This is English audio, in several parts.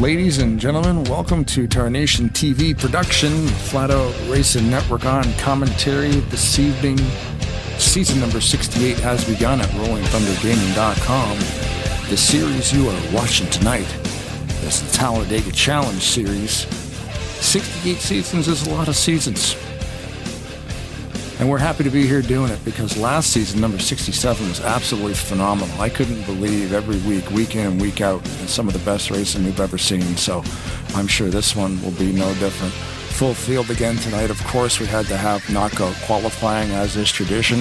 Ladies and gentlemen, welcome to Tarnation TV production, Flat Out Racing Network on commentary this evening. Season number 68 has begun at RollingThunderGaming.com. The series you are watching tonight is the Talladega Challenge Series. 68 seasons is a lot of seasons. And we're happy to be here doing it because last season, number 67, was absolutely phenomenal. I couldn't believe every week in and week out, some of the best racing we've ever seen. So I'm sure this one will be no different. Full field again tonight. Of course, we had to have knockout qualifying as is tradition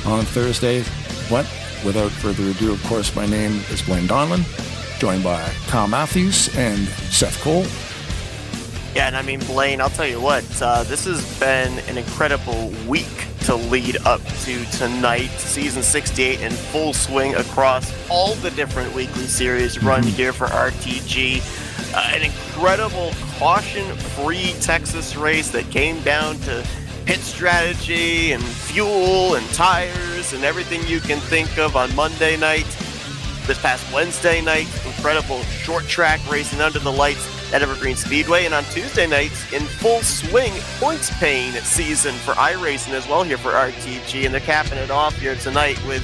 on Thursday. But without further ado, of course, my name is Blaine Donlan, joined by Kyle Matthews and Seth Cole. Yeah, and I mean, Blaine, I'll tell you what, this has been an incredible week to lead up to tonight. Season 68 in full swing across all the different weekly series run here for RTG. An incredible caution-free Texas race that came down to pit strategy and fuel and tires and everything you can think of on Monday night. This past Wednesday night, incredible short track racing under the lights at Evergreen Speedway, and on Tuesday nights in full swing points paying season for iRacing as well here for RTG, and they're capping it off here tonight with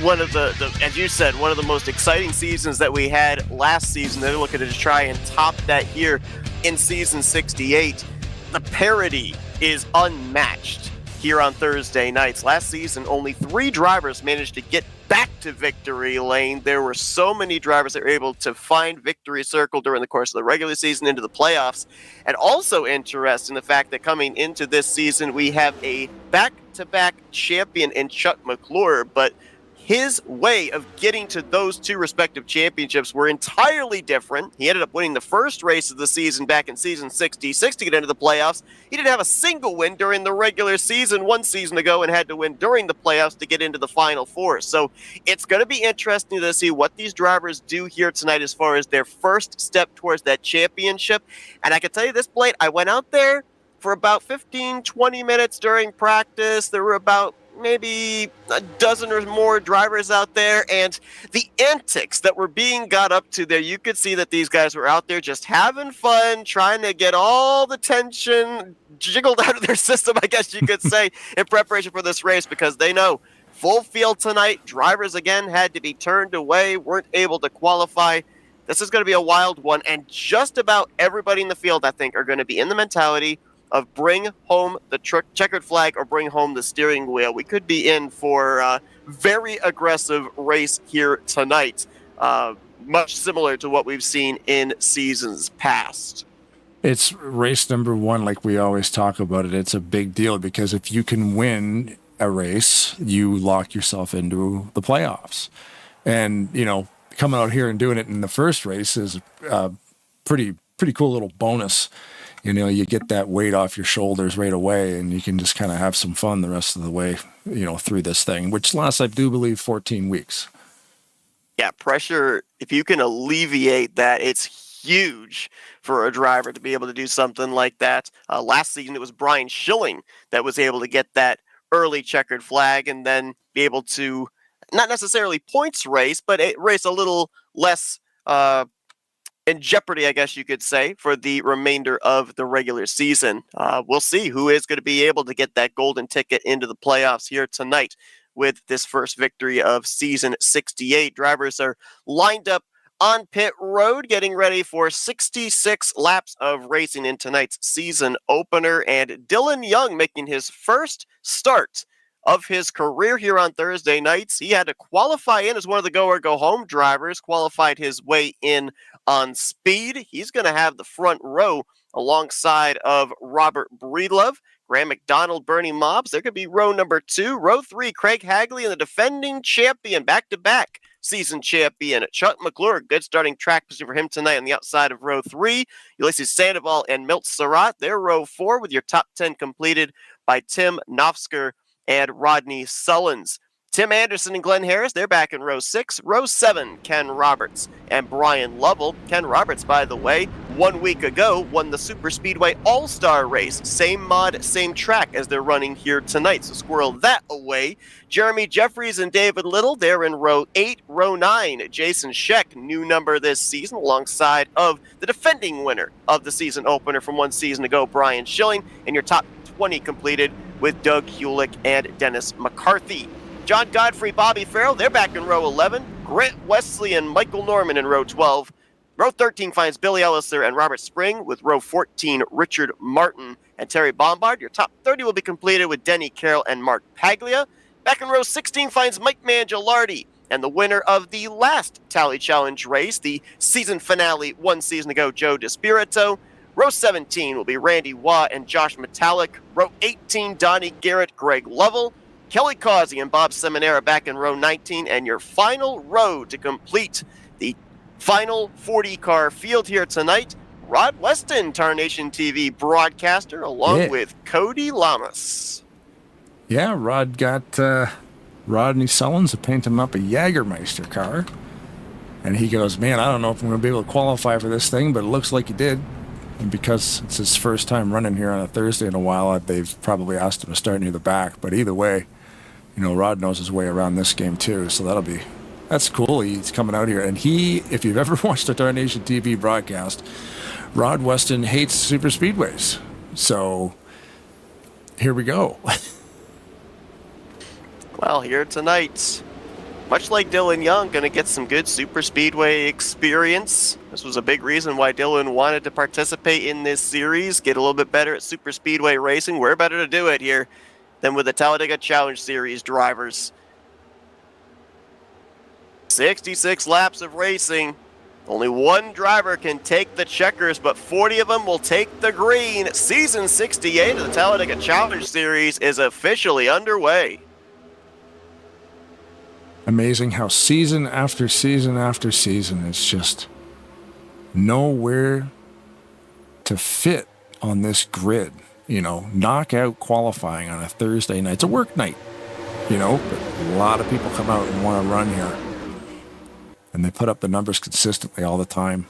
one of the, as you said, one of the most exciting seasons that we had last season. They're looking to try and top that here in season 68. The parity is unmatched here on Thursday nights. Last season, only 3 drivers managed to get back to victory lane. There were so many drivers that were able to find victory circle during the course of the regular season into the playoffs. And also interesting, the fact that coming into this season, we have a back-to-back champion in Chuck McClure, but his way of getting to those 2 respective championships were entirely different. He ended up winning the first race of the season back in season 66 to get into the playoffs. He didn't have a single win during the regular season one season ago and had to win during the playoffs to get into the Final Four. So it's going to be interesting to see what these drivers do here tonight as far as their first step towards that championship. And I can tell you this, Blake, I went out there for about 15, 20 minutes during practice. There were about maybe a dozen or more drivers out there, and the antics that were being got up to there, you could see that these guys were out there just having fun, trying to get all the tension jiggled out of their system, I guess you could say, in preparation for this race, because they know full field tonight. Drivers again had to be turned away, weren't able to qualify. This is going to be a wild one, and just about everybody in the field, I think, are going to be in the mentality of bring home the checkered flag or bring home the steering wheel. We could be in for a very aggressive race here tonight, much similar to what we've seen in seasons past. It's race number 1, like we always talk about it. It's a big deal because if you can win a race, you lock yourself into the playoffs. And, you know, coming out here and doing it in the first race is a pretty cool little bonus. You know, you get that weight off your shoulders right away, and you can just kind of have some fun the rest of the way, you know, through this thing, which lasts, I do believe, 14 weeks. Yeah, pressure, if you can alleviate that, it's huge for a driver to be able to do something like that. Last season, it was Brian Schilling that was able to get that early checkered flag and then be able to, not necessarily points race, but race a little less in jeopardy, I guess you could say, for the remainder of the regular season. We'll see who is going to be able to get that golden ticket into the playoffs here tonight with this first victory of season 68. Drivers are lined up on pit road, getting ready for 66 laps of racing in tonight's season opener, and Dylan Young making his first start of his career here on Thursday nights. He had to qualify in as one of the go or go home drivers, qualified his way in on speed. He's going to have the front row alongside of Robert Breedlove, Graham McDonald, Bernie Mobbs. There could be row number 2. Row 3, Craig Hagley, and the defending champion, back-to-back season champion, Chuck McClure. Good starting track position for him tonight on the outside of row 3. Ulysses Sandoval and Milt Surratt. They're row 4 with your top 10 completed by Tim Nofsker and Rodney Sullins. Tim Anderson and Glenn Harris, they're back in row 6. Row 7, Ken Roberts and Brian Lovell. Ken Roberts, by the way, 1 week ago won the Super Speedway All-Star race. Same mod, same track as they're running here tonight, so squirrel that away. Jeremy Jeffries and David Little, they're in row 8. Row 9, Jason Scheck, new number this season, alongside of the defending winner of the season opener from 1 season ago, Brian Schilling, and your top 20 completed with Doug Hulick and Dennis McCarthy. John Godfrey, Bobby Farrell, they're back in row 11. Grant Wesley and Michael Norman in row 12. Row 13 finds Billy Elliser and Robert Spring, with row 14, Richard Martin and Terry Bombard. Your top 30 will be completed with Denny Carroll and Mark Paglia. Back in row 16 finds Mike Mangialardi, and the winner of the last Tally Challenge race, the season finale 1 season ago, Joe DeSpirito. Row 17 will be Randy Waugh and Josh Metallic. Row 18, Donnie Garrett, Greg Lovell. Kelly Causey and Bob Seminara back in row 19, and your final row to complete the final 40-car field here tonight, Rod Weston, Tarnation TV broadcaster, along with Cody Lamas. Yeah, Rod got Rodney Sullins to paint him up a Jägermeister car. And he goes, man, I don't know if I'm going to be able to qualify for this thing, but it looks like he did. And because it's his first time running here on a Thursday in a while, they've probably asked him to start near the back. But either way, you know, Rod knows his way around this game too, so that's cool. He's coming out here. And if you've ever watched a Tarnation TV broadcast, Rod Weston hates super speedways. So here we go. Well, here tonight, much like Dylan Young, going to get some good super speedway experience. This was a big reason why Dylan wanted to participate in this series, get a little bit better at super speedway racing. We're better to do it here than with the Talladega Challenge Series drivers. 66 laps of racing. Only one driver can take the checkers, but 40 of them will take the green. Season 68 of the Talladega Challenge Series is officially underway. Amazing how season after season after season, it's just nowhere to fit on this grid. You know, knockout qualifying on a Thursday night. It's a work night, you know, but a lot of people come out and want to run here. And they put up the numbers consistently all the time.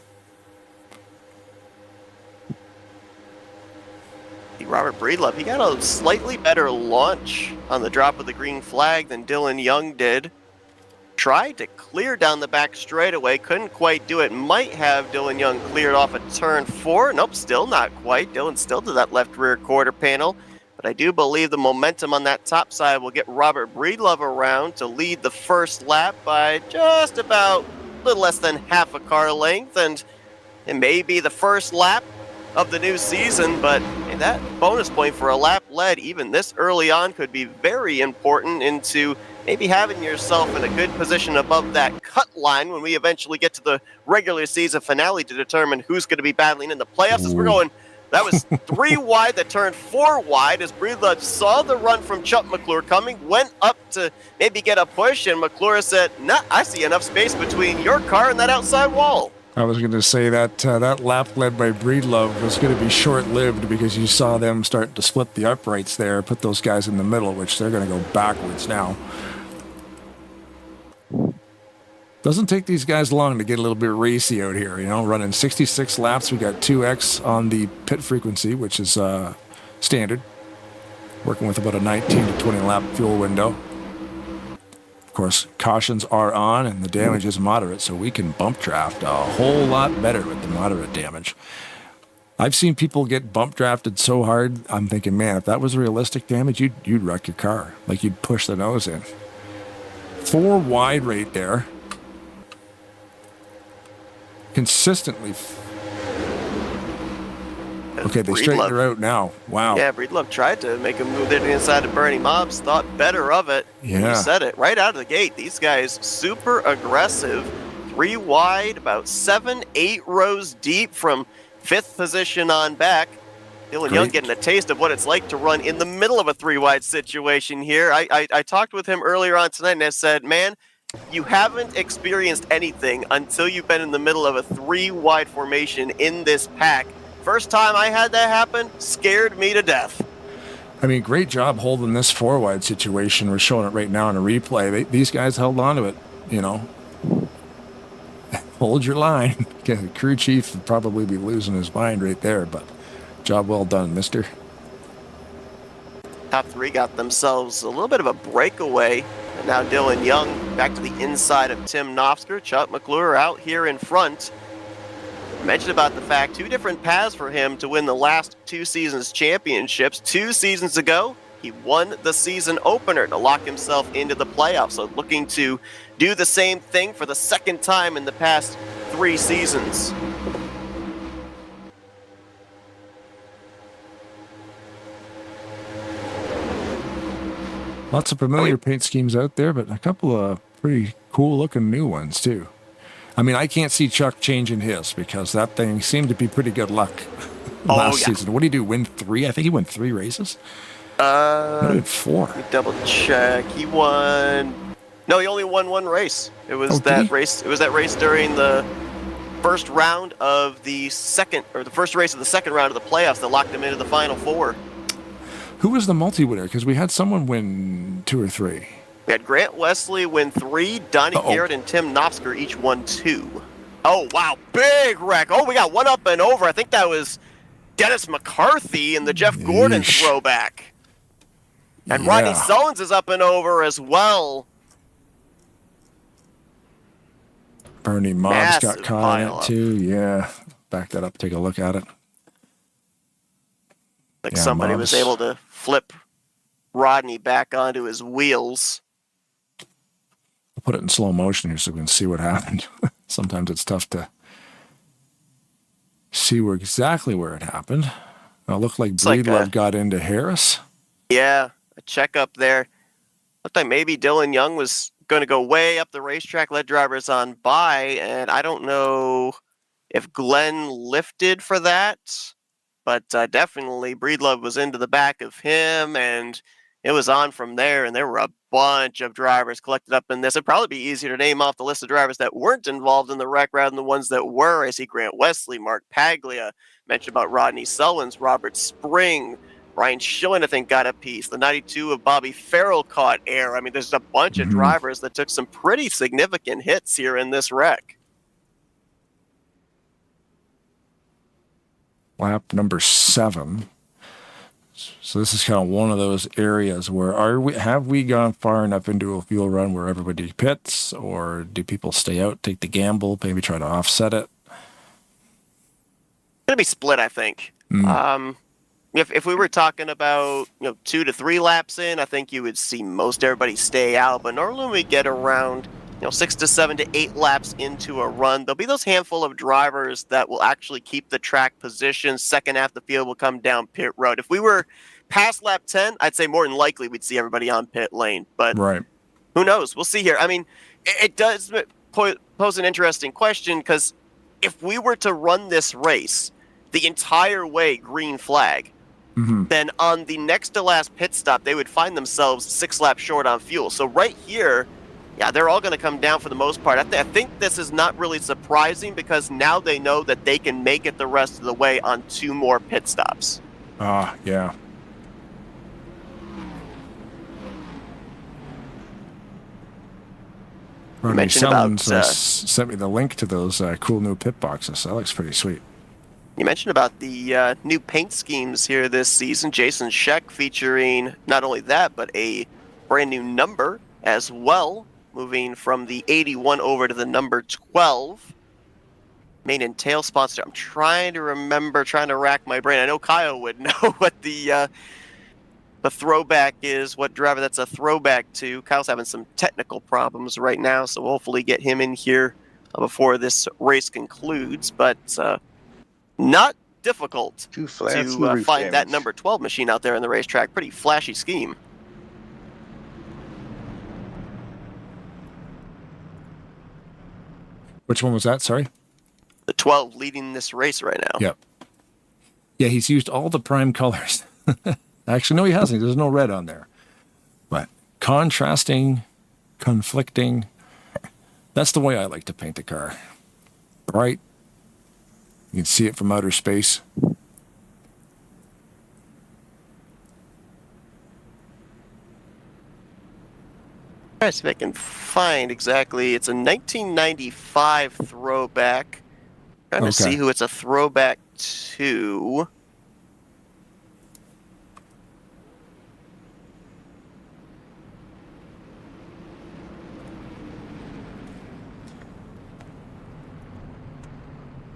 Robert Breedlove, he got a slightly better launch on the drop of the green flag than Dylan Young did. Tried to clear down the back straightaway, couldn't quite do it. Might have Dylan Young cleared off at turn 4. Nope, still not quite. Dylan still to that left rear quarter panel. But I do believe the momentum on that top side will get Robert Breedlove around to lead the first lap by just about a little less than half a car length. And it may be the first lap of the new season, but that bonus point for a lap led even this early on could be very important into maybe having yourself in a good position above that cut line when we eventually get to the regular season finale to determine who's going to be battling in the playoffs. As we're going, that was 3 wide that turned 4 wide as Breedlove saw the run from Chuck McClure coming, went up to maybe get a push, and McClure said, nah, I see enough space between your car and that outside wall. I was going to say that that lap led by Breedlove was going to be short-lived because you saw them start to split the uprights there, put those guys in the middle, which they're going to go backwards now. Doesn't take these guys long to get a little bit racy out here, you know, running 66 laps. We got 2X on the pit frequency, which is standard, working with about a 19 to 20 lap fuel window. Of course, cautions are on and the damage is moderate, so we can bump draft a whole lot better with the moderate damage. I've seen people get bump drafted so hard, I'm thinking, man, if that was realistic damage, you'd wreck your car. Like you'd push the nose in. 4 wide right there. Consistently. Okay, they straightened her out now. Wow. Yeah, Breedlove tried to make a move there to the inside of Bernie Mobbs, thought better of it. Yeah. You said it right out of the gate. These guys super aggressive. 3 wide, about 7-8 rows deep from 5th position on back. Dylan Young getting a taste of what it's like to run in the middle of a 3 wide situation here. I talked with him earlier on tonight and I said, man, you haven't experienced anything until you've been in the middle of a 3 wide formation in this pack. First time I had that happen, scared me to death. I mean, great job holding this 4 wide situation. We're showing it right now in a replay. These guys held on to it, you know. Hold your line. The crew chief would probably be losing his mind right there, but job well done, mister. Top three got themselves a little bit of a breakaway. And now Dylan Young back to the inside of Tim Knopfsker. Chuck McClure out here in front. I mentioned about the fact 2 different paths for him to win the last 2 seasons championships. 2 seasons ago, he won the season opener to lock himself into the playoffs. So looking to do the same thing for the second time in the past 3 seasons. Lots of familiar paint schemes out there, but a couple of pretty cool-looking new ones, too. I mean, I can't see Chuck changing his because that thing seemed to be pretty good luck last season. What did he do, win 3? I think he won 3 races. What did 4? Let me double check. He won... No, he only won 1 race. It was that race. It was that race during the first round of the second, or the first race of the second round of the playoffs that locked him into the final 4. Who was the multi-winner? Because we had someone win 2 or 3. We had Grant Wesley win 3, Donnie Garrett and Tim Knopfsker each won 2. Oh, wow, big wreck. Oh, we got 1 up and over. I think that was Dennis McCarthy in the Jeff Gordon throwback. And Rodney Sullins is up and over as well. Bernie Mobbs got caught in it too. Yeah, back that up, take a look at it. Like somebody was able to flip Rodney back onto his wheels. I'll put it in slow motion here so we can see what happened. Sometimes it's tough to see exactly where it happened. It looked like Breedlove got into Harris. Yeah, a checkup there. Looked like maybe Dylan Young was going to go way up the racetrack, let drivers on by, and I don't know if Glenn lifted for that. But definitely Breedlove was into the back of him, and it was on from there, and there were a bunch of drivers collected up in this. It'd probably be easier to name off the list of drivers that weren't involved in the wreck rather than the ones that were. I see Grant Wesley, Mark Paglia, mentioned about Rodney Sullins, Robert Spring, Ryan Schilling, I think, got a piece. The 92 of Bobby Farrell caught air. I mean, there's a bunch of drivers that took some pretty significant hits here in this wreck. Lap number 7. So this is kind of one of those areas where have we gone far enough into a fuel run where everybody pits, or do people stay out, take the gamble, maybe try to offset it? It's gonna be split, I think. If we were talking about 2 to 3 laps in, I think you would see most everybody stay out. But normally when we get around 6 to 7 to 8 laps into a run, there'll be those handful of drivers that will actually keep the track position. Second half of the field will come down pit road. If we were past lap 10, I'd say more than likely we'd see everybody on pit lane. But who knows? We'll see here. I mean, it does pose an interesting question, because if we were to run this race the entire way green flag, then on the next to last pit stop, they would find themselves 6 laps short on fuel. So right here, yeah, they're all going to come down for the most part. I think this is not really surprising, because now they know that they can make it the rest of the way on 2 more pit stops. Yeah. Ronnie Sullins sent me the link to those cool new pit boxes. That looks pretty sweet. You mentioned about the new paint schemes here this season. Jason Scheck featuring not only that, but a brand new number as well, moving from the 81 over to the number 12. Main and tail sponsor. I'm trying to rack my brain. I know Kyle would know what the throwback is, what driver that's a throwback to. Kyle's having some technical problems right now, so we'll hopefully get him in here before this race concludes. But not difficult to find that number 12 machine out there in the racetrack. Pretty flashy scheme. Which one was that? Sorry? The 12 leading this race right now. Yep. Yeah, he's used all the prime colors. Actually, no, he hasn't. There's no red on there. But contrasting, conflicting, that's the way I like to paint a car. Bright. You can see it from outer space. Try to see if I can find exactly. It's a 1995 throwback. Trying to see who it's a throwback to.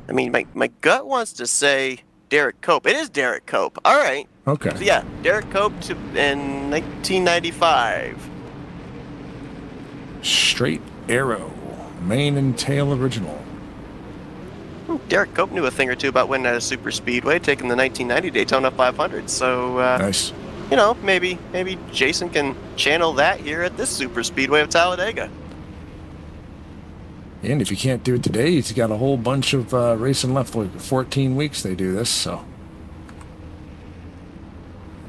I mean, my gut wants to say Derek Cope. It is Derek Cope. All right. Okay. So yeah, Derek Cope in 1995. Straight Arrow, main and tail original. Derek Cope knew a thing or two about winning at a super speedway, taking the 1990 Daytona 500. So Nice. You know, maybe Jason can channel that here at this super speedway of Talladega. And if you can't do it today, he's got a whole bunch of racing left. Like 14 weeks they do this, so.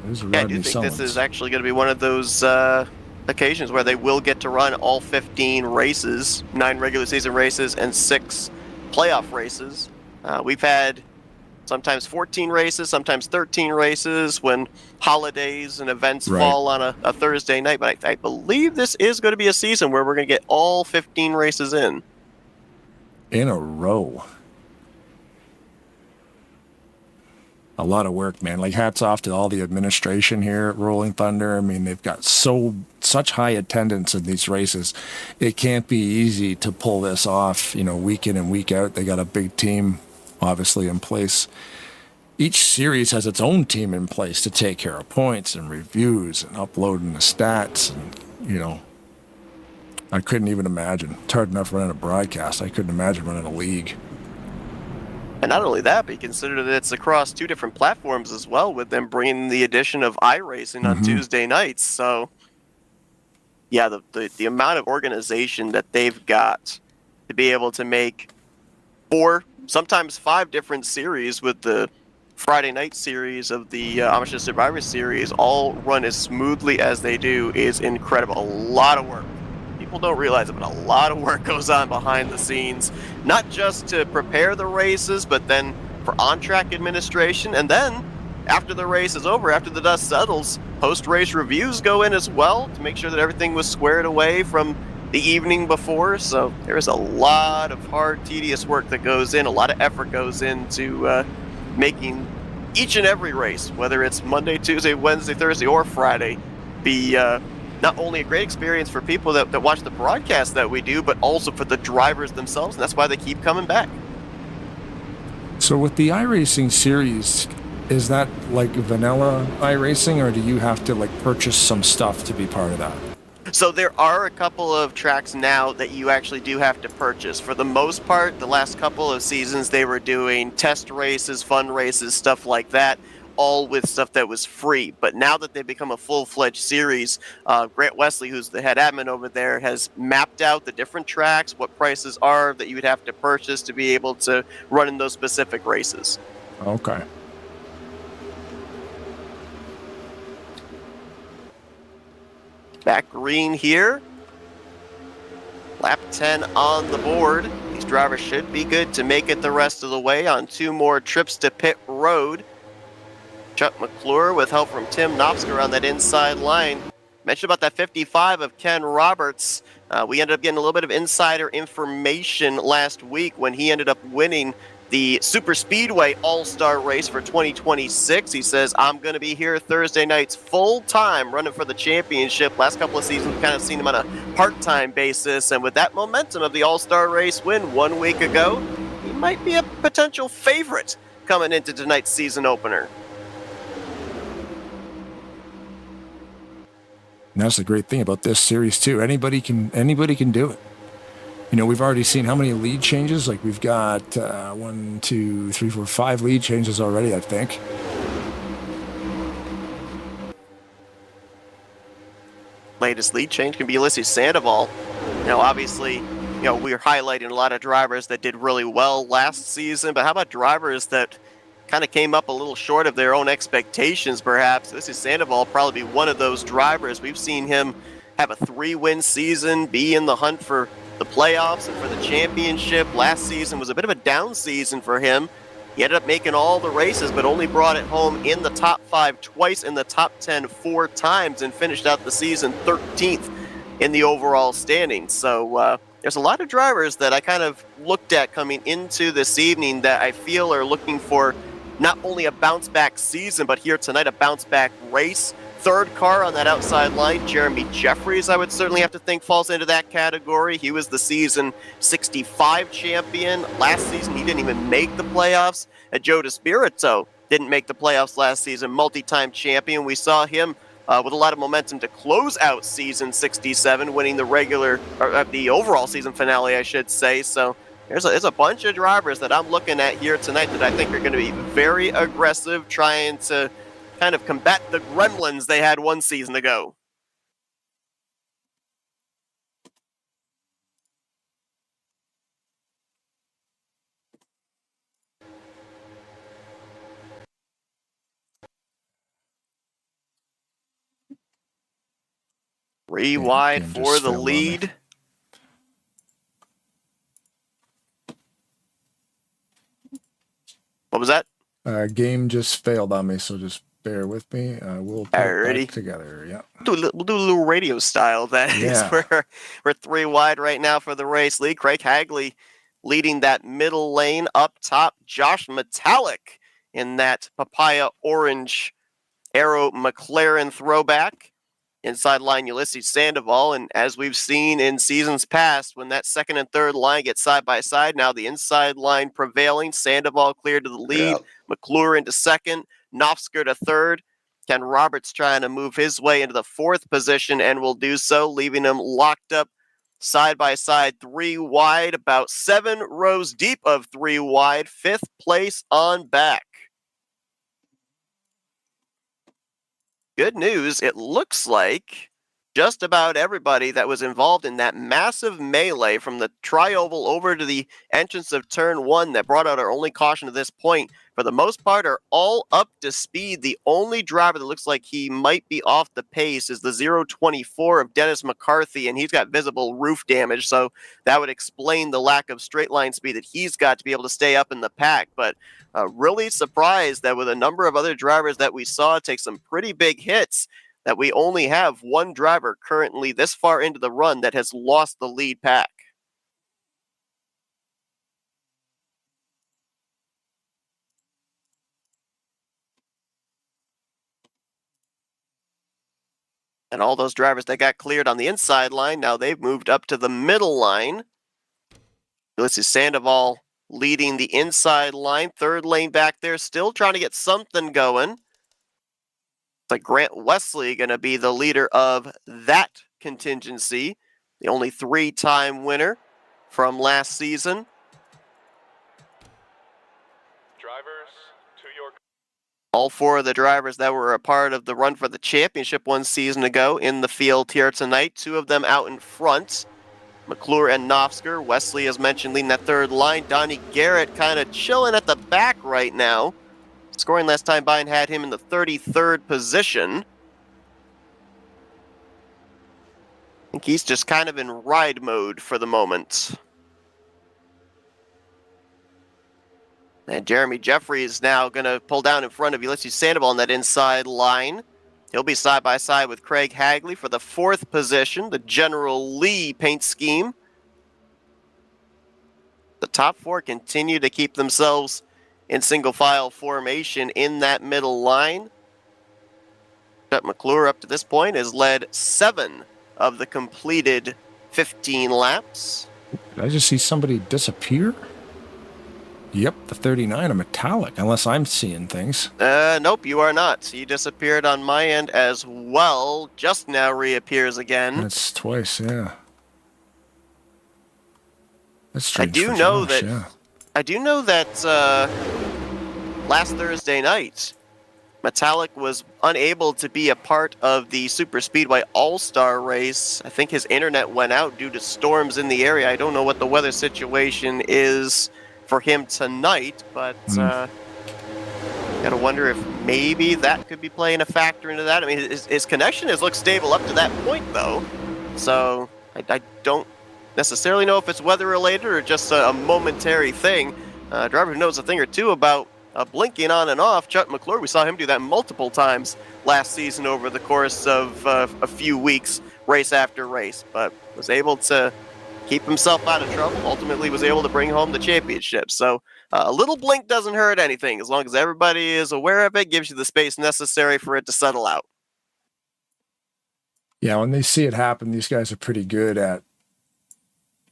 Yeah, I do think this is actually going to be one of those occasions where they will get to run all 15 races, 9 regular season races and 6 playoff races. We've had sometimes 14 races, sometimes 13 races when holidays and events fall on a Thursday night. But I believe this is going to be a season where we're going to get all 15 races in a row. A lot of work, man. Like, hats off to all the administration here at Rolling Thunder. I mean, they've got such high attendance in these races. It can't be easy to pull this off, week in and week out. They got a big team, obviously, in place. Each series has its own team in place to take care of points and reviews and uploading the stats. And, I couldn't even imagine. It's hard enough running a broadcast. I couldn't imagine running a league. And not only that, but you consider that it's across 2 different platforms as well, with them bringing the addition of iRacing on Tuesday nights. So, yeah, the amount of organization that they've got to be able to make 4, sometimes 5 different series with the Friday night series of the Amish Survivor Series all run as smoothly as they do is incredible. A lot of work. People don't realize it, but a lot of work goes on behind the scenes, not just to prepare the races, but then for on-track administration. And then after the race is over, after the dust settles, post-race reviews go in as well to make sure that everything was squared away from the evening before. So there's a lot of hard, tedious work that goes in, a lot of effort goes into making each and every race, whether it's Monday, Tuesday, Wednesday, Thursday, or Friday, be not only a great experience for people that watch the broadcast that we do, but also for the drivers themselves, and that's why they keep coming back. So with the iRacing series, is that like vanilla iRacing, or do you have to purchase some stuff to be part of that? So there are a couple of tracks now that you actually do have to purchase. For the most part, the last couple of seasons, they were doing test races, fun races, stuff like that, all with stuff that was free. But now that they've become a full-fledged series, Grant Wesley, who's the head admin over there, has mapped out the different tracks, what prices are that you would have to purchase to be able to run in those specific races. Okay. Back green here. Lap 10 on the board. These drivers should be good to make it the rest of the way on 2 more trips to pit road. Chuck McClure with help from Tim Knopsker on that inside line. Mentioned about that 55 of Ken Roberts. We ended up getting a little bit of insider information last week when he ended up winning the Super Speedway All-Star Race for 2026. He says, I'm going to be here Thursday nights full-time running for the championship. Last couple of seasons, we've kind of seen him on a part-time basis. And with that momentum of the All-Star Race win 1 week ago, he might be a potential favorite coming into tonight's season opener. And that's the great thing about this series too. Anybody can do it. We've already seen how many lead changes. We've got 1, 2, 3, 4, 5 lead changes already, I think. Latest lead change can be Ulysses Sandoval. Obviously, we're highlighting a lot of drivers that did really well last season, but how about drivers that kind of came up a little short of their own expectations, perhaps? This is Sandoval, probably be one of those drivers. We've seen him have a 3-win season, be in the hunt for the playoffs and for the championship. Last season was a bit of a down season for him. He ended up making all the races, but only brought it home in the top 5 twice, in the top 10 4 times, and finished out the season 13th. in the overall standings. So there's a lot of drivers that I kind of looked at coming into this evening that I feel are looking for not only a bounce-back season, but here tonight, a bounce-back race. Third car on that outside line, Jeremy Jeffries, I would certainly have to think falls into that category. He was the season 65 champion. Last season, he didn't even make the playoffs. Joe DeSpirito didn't make the playoffs last season, multi-time champion. We saw him with a lot of momentum to close out season 67, winning the overall season finale, I should say. So there's a bunch of drivers that I'm looking at here tonight that I think are going to be very aggressive, trying to kind of combat the gremlins they had one season ago. Three wide for the lead. What was that? Game just failed on me, so just bear with me. We'll put it back together. Yeah. We'll do a little radio style. We're three wide right now for the race lead. Craig Hagley leading that middle lane. Up top, Josh Metallic in that papaya orange Aero McLaren throwback. Inside line, Ulysses Sandoval, and as we've seen in seasons past, when that second and third line get side by side, now the inside line prevailing. Sandoval cleared to the lead, McClure into second, Knopfsker to third. Ken Roberts trying to move his way into the fourth position and will do so, leaving him locked up side by side, three wide, about 7 rows deep of three wide, fifth place on back. Good news, it looks like just about everybody that was involved in that massive melee from the tri-oval over to the entrance of turn 1 that brought out our only caution to this point, for the most part, are all up to speed. The only driver that looks like he might be off the pace is the 024 of Dennis McCarthy, and he's got visible roof damage, so that would explain the lack of straight line speed that he's got to be able to stay up in the pack. But really surprised that with a number of other drivers that we saw take some pretty big hits, that we only have one driver currently this far into the run that has lost the lead pack. And all those drivers that got cleared on the inside line, now they've moved up to the middle line. Ulysses Sandoval leading the inside line, third lane back there, still trying to get something going. It's like Grant Wesley going to be the leader of that contingency, the only 3-time winner from last season. Drivers to your... All 4 of the drivers that were a part of the run for the championship one season ago in the field here tonight, 2 of them out in front. McClure and Knopfsker. Wesley, as mentioned, leading that third line. Donnie Garrett kind of chilling at the back right now. Scoring last time by and had him in the 33rd position. I think he's just kind of in ride mode for the moment. And Jeremy Jeffries is now going to pull down in front of Ulysses Sandoval on that inside line. He'll be side by side with Craig Hagley for the 4th position, the General Lee paint scheme. The top 4 continue to keep themselves in single file formation in that middle line. Chuck McClure up to this point has led 7 of the completed 15 laps. Did I just see somebody disappear? Yep, the 39, a metallic, unless I'm seeing things. Nope, you are not. He disappeared on my end as well. Just now reappears again. That's twice, yeah. That's strange. I do know that last Thursday night, Metallic was unable to be a part of the Super Speedway All-Star race. I think his internet went out due to storms in the area. I don't know what the weather situation is for him tonight, but gotta wonder if maybe that could be playing a factor into that. I mean, his connection has looked stable up to that point, though, so I don't necessarily know if it's weather related or just a momentary thing. Driver who knows a thing or two about blinking on and off, Chuck McClure, we saw him do that multiple times last season over the course of a few weeks race after race, but was able to keep himself out of trouble. Ultimately was able to bring home the championship. So a little blink doesn't hurt anything. As long as everybody is aware of it, gives you the space necessary for it to settle out. Yeah, when they see it happen, these guys are pretty good at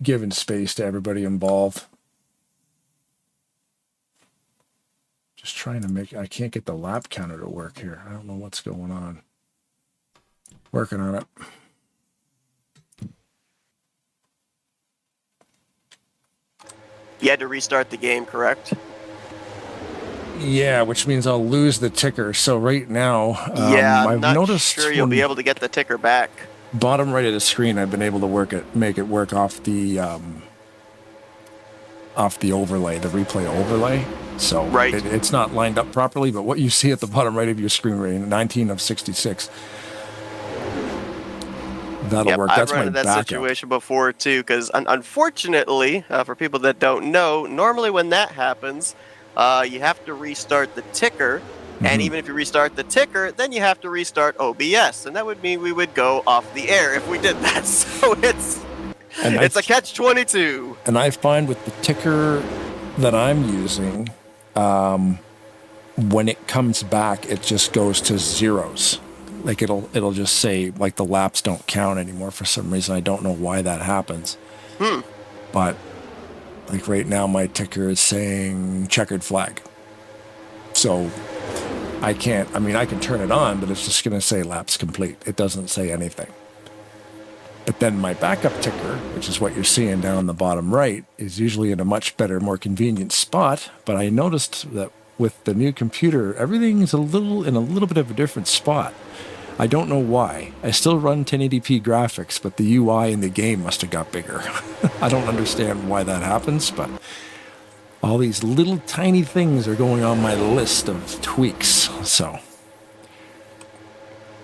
giving space to everybody involved. Just trying to make, I can't get the lap counter to work here. I don't know what's going on. Working on it. You had to restart the game, correct? Yeah, which means I'll lose the ticker. So right now, I'm I've not noticed sure you'll be able to get the ticker back. Bottom right of the screen, I've been able to make it work off the overlay, the replay overlay. So right. It's not lined up properly, but what you see at the bottom right of your screen, rating 19 of 66. That'll work. That's I've run into that situation before too, because unfortunately, for people that don't know, normally when that happens, you have to restart the ticker, and even if you restart the ticker, then you have to restart OBS, and that would mean we would go off the air if we did that. So it's a catch-22. And I find with the ticker that I'm using, when it comes back, it just goes to zeros. Like it'll just say like the laps don't count anymore for some reason. I don't know why that happens. But like right now my ticker is saying checkered flag. So I can turn it on, but it's just going to say laps complete. It doesn't say anything. But then my backup ticker, which is what you're seeing down on the bottom right, is usually in a much better, more convenient spot. But I noticed that with the new computer, everything is in a little bit of a different spot. I don't know why. I still run 1080p graphics, but the UI in the game must have got bigger. I don't understand why that happens, but all these little tiny things are going on my list of tweaks. So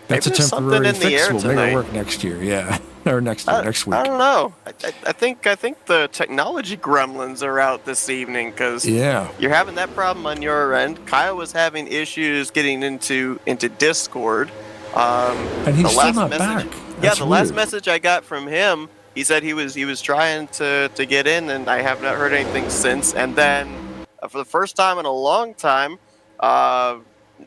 that's a temporary fix. We'll make it work next year, yeah. Or next week. I don't know. I think the technology gremlins are out this evening, because you're having that problem on your end. Kyle was having issues getting into Discord. And he's still not back. The last message I got from him, he said he was trying to get in, and I have not heard anything since. And then for the first time in a long time,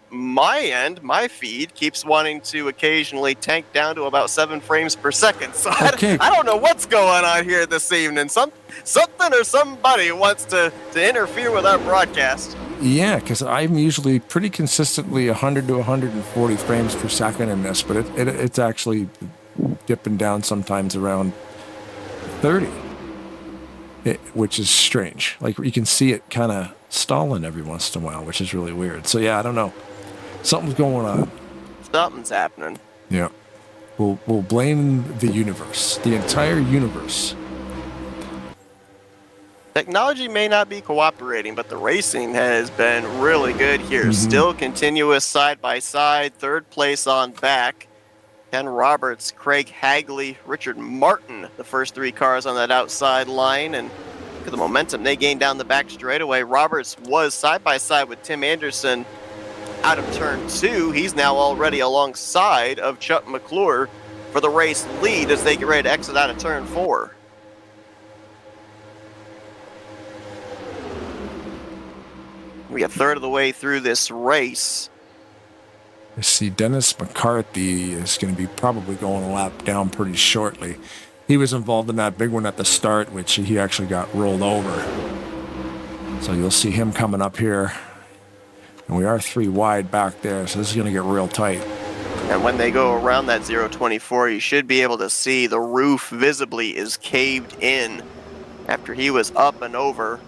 my feed keeps wanting to occasionally tank down to about 7 frames per second. So I don't know what's going on here this evening. Something or somebody wants to interfere with our broadcast. Yeah, because I'm usually pretty consistently 100 to 140 frames per second in this, but it's actually dipping down sometimes around 30, which is strange. Like you can see it kind of stalling every once in a while, which is really weird. So yeah, I don't know. Something's going on. Something's happening. Yeah. We'll blame the universe, the entire universe. Technology may not be cooperating, but the racing has been really good here. Still continuous side-by-side, third place on back. Ken Roberts, Craig Hagley, Richard Martin, the first 3 cars on that outside line. And look at the momentum they gained down the back straightaway. Roberts was side-by-side with Tim Anderson out of turn 2. He's now already alongside of Chuck McClure for the race lead as they get ready to exit out of turn 4. We a third of the way through this race. I see Dennis McCarthy is going to be probably going a lap down pretty shortly. He was involved in that big one at the start, which he actually got rolled over. So you'll see him coming up here. And we are 3 wide back there, so this is going to get real tight. And when they go around that 024, you should be able to see the roof visibly is caved in after he was up and over.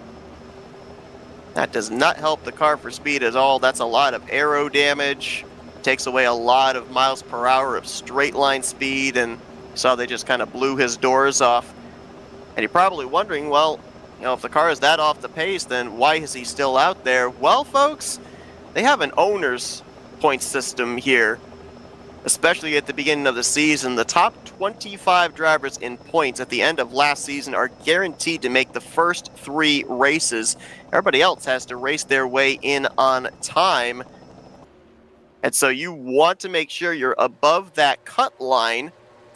That does not help the car for speed at all. That's a lot of aero damage. Takes away a lot of miles per hour of straight line speed, and so they just kind of blew his doors off. And you're probably wondering, well, if the car is that off the pace, then why is he still out there? Well, folks, they have an owner's point system here, especially at the beginning of the season. The top 25 drivers in points at the end of last season are guaranteed to make the first 3 races. Everybody else has to race their way in on time. And so you want to make sure you're above that cut line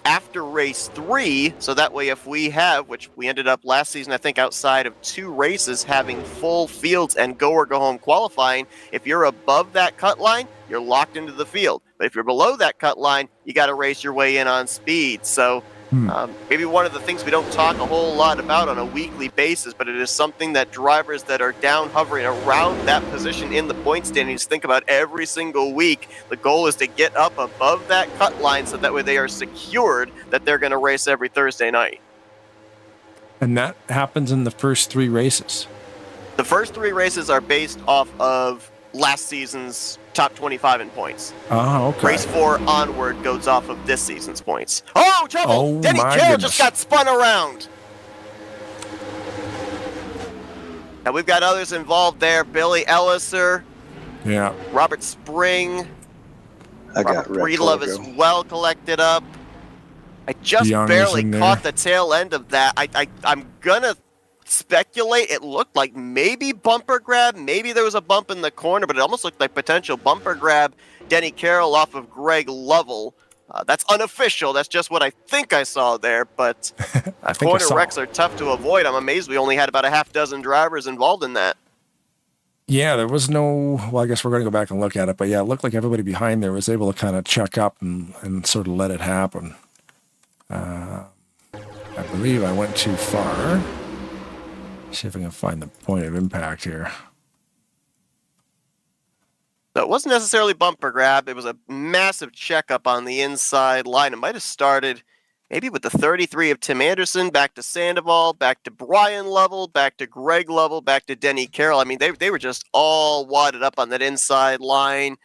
after race 3, so that way if we have, which we ended up last season, I think outside of 2 races, having full fields and go or go home qualifying, if you're above that cut line, you're locked into the field. But if you're below that cut line, you got to race your way in on speed. So maybe one of the things we don't talk a whole lot about on a weekly basis, but it is something that drivers that are down hovering around that position in the point standings think about every single week. The goal is to get up above that cut line so that way they are secured that they're going to race every Thursday night. And that happens in the first 3 races. The first 3 races are based off of last season's top 25 in points. Oh, okay. Race 4 onward goes off of this season's points. Oh, trouble! Oh, Denny my Carroll goodness. just got spun around. Now we've got others involved there. Billy Elliser, Yeah. Robert Spring, I got Robert Red Breedlove as Cargo. well collected up. I just Young is barely in there. caught the tail end of that. I'm gonna speculate it looked like maybe bumper grab, maybe there was a bump in the corner, but it almost looked like potential bumper grab. Denny Carroll off of Greg Lovell. That's unofficial. That's just what I think I saw there, but I think I corner saw. wrecks are tough to avoid. I'm amazed we only had about a half dozen drivers involved in that. Yeah, there was no, well, I guess we're going to go back and look at it, but yeah, it looked like everybody behind there was able to kind of check up and sort of let it happen. I believe I went too far. See if I can find the point of impact here. So it wasn't necessarily bumper grab. It was a massive checkup on the inside line. It might have started maybe with the 33 of Tim Anderson, back to Sandoval, back to Brian Lovell, back to Greg Lovell, back to Denny Carroll. I mean, they were just all wadded up on that inside line.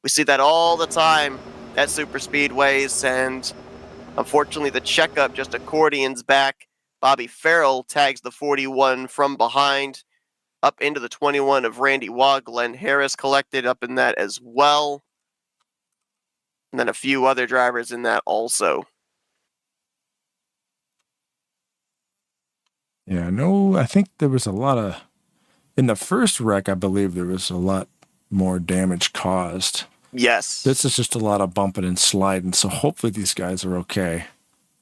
We see that all the time at super speedways, and unfortunately the checkup just accordions back. Bobby Farrell tags the 41 from behind up into the 21 of Randy Waugh. Glenn Harris collected up in that as well. And then a few other drivers in that also. Yeah, no, I think there was a lot of, in the first wreck, I believe there was a lot more damage caused. Yes. This is just a lot of bumping and sliding, so hopefully these guys are okay.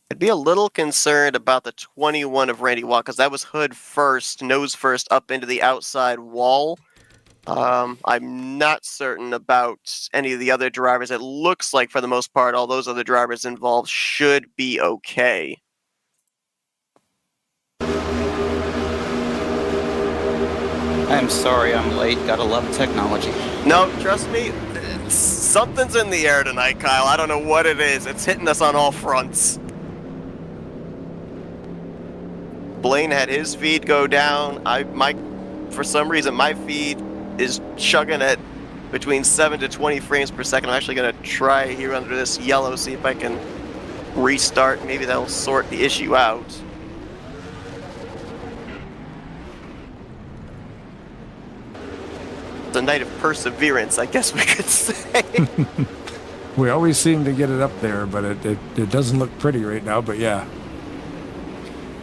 I'd be a little concerned about the 21 of Randy Waugh because that was hood first, nose first up into the outside wall. I'm not certain about any of the other drivers. It looks like for the most part, all those other drivers involved should be okay. I'm sorry I'm late. Gotta love technology. No, trust me, something's in the air tonight, Kyle. I don't know what it is. It's hitting us on all fronts. Blaine had his feed go down. For some reason, my feed is chugging at between 7 to 20 frames per second. I'm actually going to try here under this yellow, see if I can restart. Maybe that'll sort the issue out. It's a night of perseverance, I guess we could say. We always seem to get it up there, but it doesn't look pretty right now, but yeah.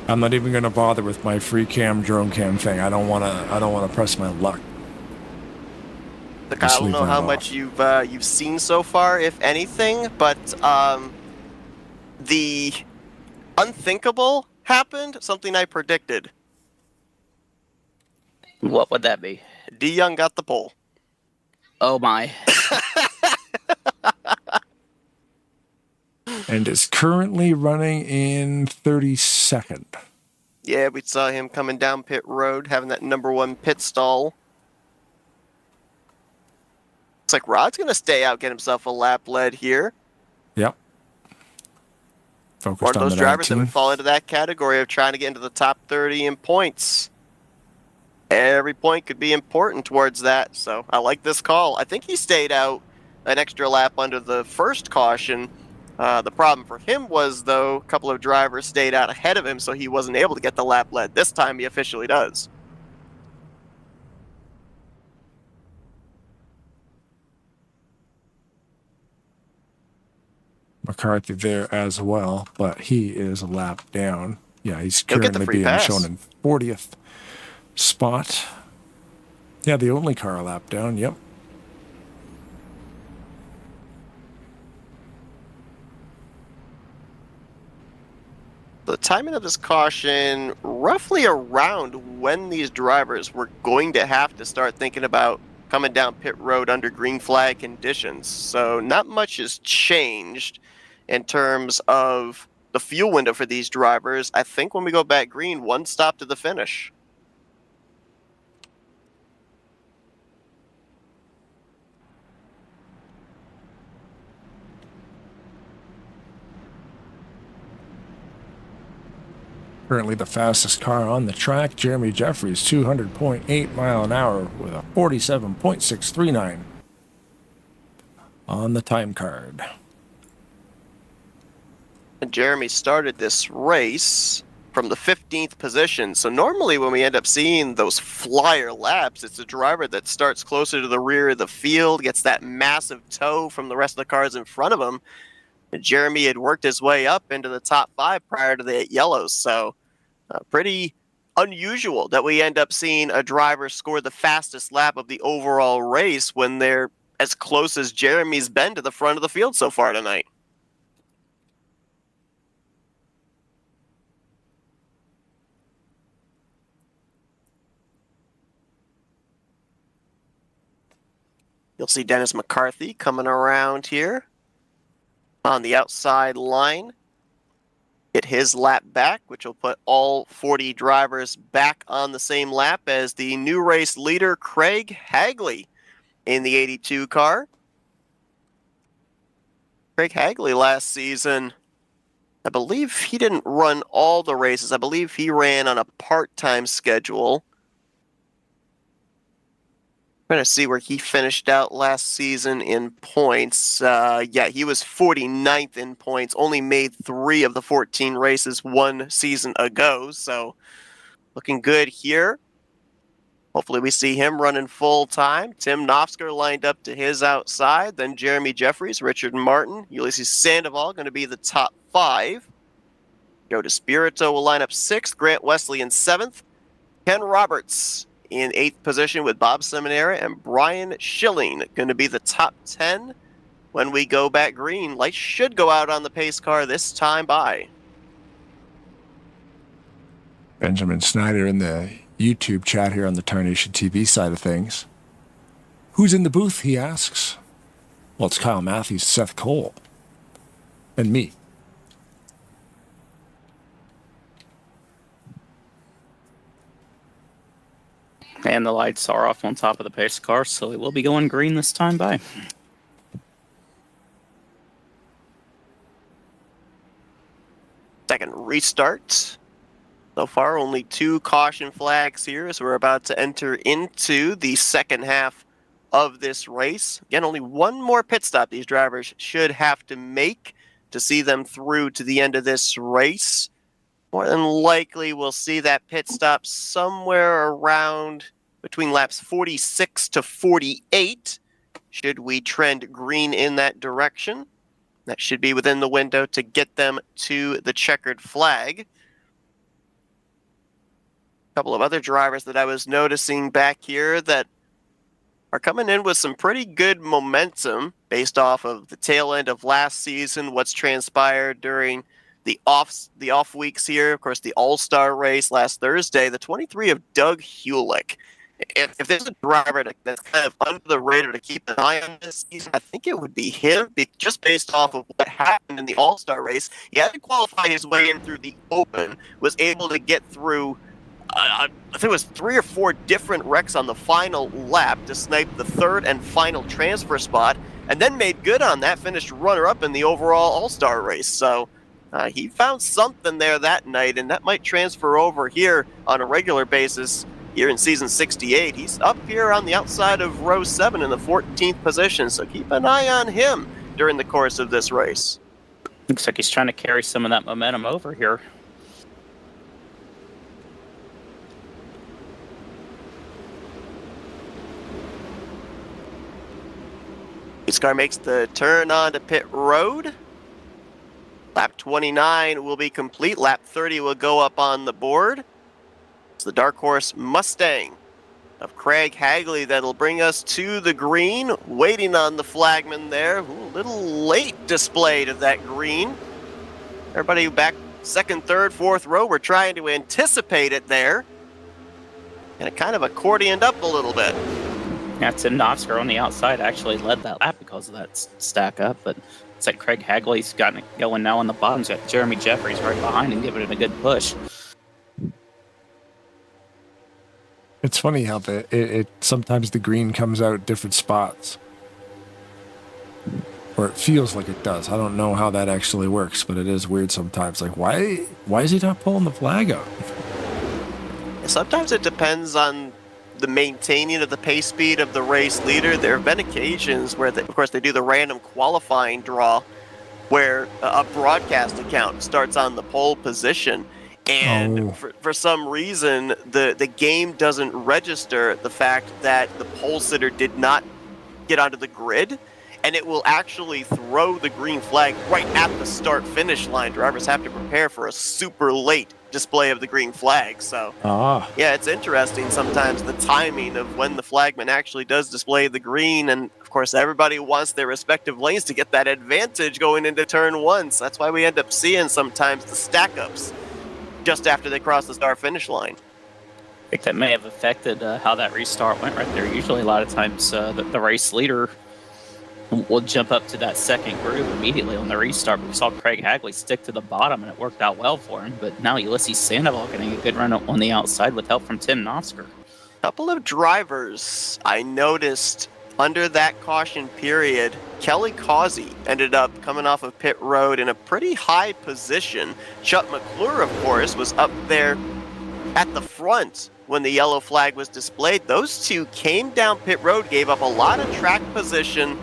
I'm not even going to bother with my free cam, drone cam thing. I don't want to press my luck. Look, I don't know how much you've seen so far, if anything, but the unthinkable happened, something I predicted. What would that be? D Young got the pole. Oh my. And is currently running in 32nd. Yeah, we saw him coming down pit road, having that #1 pit stall. Looks like Rod's going to stay out, get himself a lap lead here. Yep. Focused One of on those the drivers that 19. would fall into that category of trying to get into the top 30 in points. Every point could be important towards that, so I like this call. I think he stayed out an extra lap under the first caution. The problem for him was, though, a couple of drivers stayed out ahead of him, so he wasn't able to get the lap lead. This time he officially does. McCarthy there as well, but he is a lap down. Yeah, he's He'll get the currently free being pass. shown in 40th spot. Yeah, the only car a lap down, yep. The timing of this caution roughly around when these drivers were going to have to start thinking about coming down pit road under green flag conditions. So not much has changed in terms of the fuel window for these drivers. I think when we go back green, one stop to the finish. Currently the fastest car on the track, Jeremy Jeffries, 200.8 mile an hour with a 47.639 on the time card. And Jeremy started this race from the 15th position. So normally when we end up seeing those flyer laps, it's a driver that starts closer to the rear of the field, gets that massive tow from the rest of the cars in front of him. And Jeremy had worked his way up into the top 5 prior to the yellows. So pretty unusual that we end up seeing a driver score the fastest lap of the overall race when they're as close as Jeremy's been to the front of the field so far tonight. You'll see Dennis McCarthy coming around here on the outside line. Get his lap back, which will put all 40 drivers back on the same lap as the new race leader, Craig Hagley, in the 82 car. Craig Hagley last season, I believe he didn't run all the races. I believe he ran on a part-time schedule. I'm going to see where he finished out last season in points. Yeah, he was 49th in points, only made 3 of the 14 races one season ago, so looking good here. Hopefully we see him running full time. Tim Knopfsker lined up to his outside, then Jeremy Jeffries, Richard Martin, Ulysses Sandoval going to be the top 5. Joe DeSpirito will line up 6th, Grant Wesley in 7th, Ken Roberts in 8th position with Bob Seminara, and Brian Schilling going to be the top 10 when we go back green. Lights should go out on the pace car this time by. Benjamin Snyder in the YouTube chat here on the Tarnation TV side of things. Who's in the booth, he asks. Well, it's Kyle Matthews, Seth Cole, and me. And the lights are off on top of the pace car, so it will be going green this time by. Second restart. So far, only 2 caution flags here as we're about to enter into the second half of this race. Again, only 1 more pit stop these drivers should have to make to see them through to the end of this race. More than likely, we'll see that pit stop somewhere around between laps 46 to 48. Should we trend green in that direction, that should be within the window to get them to the checkered flag. A couple of other drivers that I was noticing back here that are coming in with some pretty good momentum based off of the tail end of last season, what's transpired during the off weeks here. Of course, the All-Star race last Thursday, the 23 of Doug Hewlick. If there's a driver that's kind of under the radar to keep an eye on this season, I think it would be him, just based off of what happened in the All-Star race. He had to qualify his way in through the Open, was able to get through, I think it was 3 or 4 different wrecks on the final lap to snipe the 3rd and final transfer spot, and then made good on that, finished runner-up in the overall All-Star race. So he found something there that night, and that might transfer over here on a regular basis here in season 68. He's up here on the outside of row 7 in the 14th position, so keep an eye on him during the course of this race. Looks like he's trying to carry some of that momentum over here. This car makes the turn onto pit road. Lap 29 will be complete. Lap 30 will go up on the board. It's the Dark Horse Mustang of Craig Hagley that'll bring us to the green. Waiting on the flagman there. Ooh, a little late display to that green. Everybody back second, third, fourth row were trying to anticipate it there. And it kind of accordioned up a little bit. Yeah, Tim Knopsker on the outside actually led that lap because of that stack up, but it's like Craig Hagley's gotten it going now on the bottom. He's got Jeremy Jeffries right behind him, giving it a good push. It's funny how it sometimes the green comes out different spots. Or it feels like it does. I don't know how that actually works, but it is weird sometimes. Like, why is he not pulling the flag out? Sometimes it depends on the maintaining of the pace speed of the race leader. There have been occasions where, of course, they do the random qualifying draw where a broadcast account starts on the pole position. And for some reason, the game doesn't register the fact that the pole sitter did not get onto the grid, and it will actually throw the green flag right at the start-finish line. Drivers have to prepare for a super late display of the green flag. So, yeah, it's interesting sometimes the timing of when the flagman actually does display the green, and of course everybody wants their respective lanes to get that advantage going into turn one. So that's why we end up seeing sometimes the stack-ups just after they cross the start-finish line. I think that may have affected how that restart went right there. Usually a lot of times the race leader will jump up to that second groove immediately on the restart. But we saw Craig Hagley stick to the bottom, and it worked out well for him. But now Ulysses Sandoval getting a good run on the outside with help from Tim Knopsker. A couple of drivers I noticed under that caution period. Kelly Causey ended up coming off of pit road in a pretty high position. Chuck McClure, of course, was up there at the front when the yellow flag was displayed. Those two came down pit road, gave up a lot of track position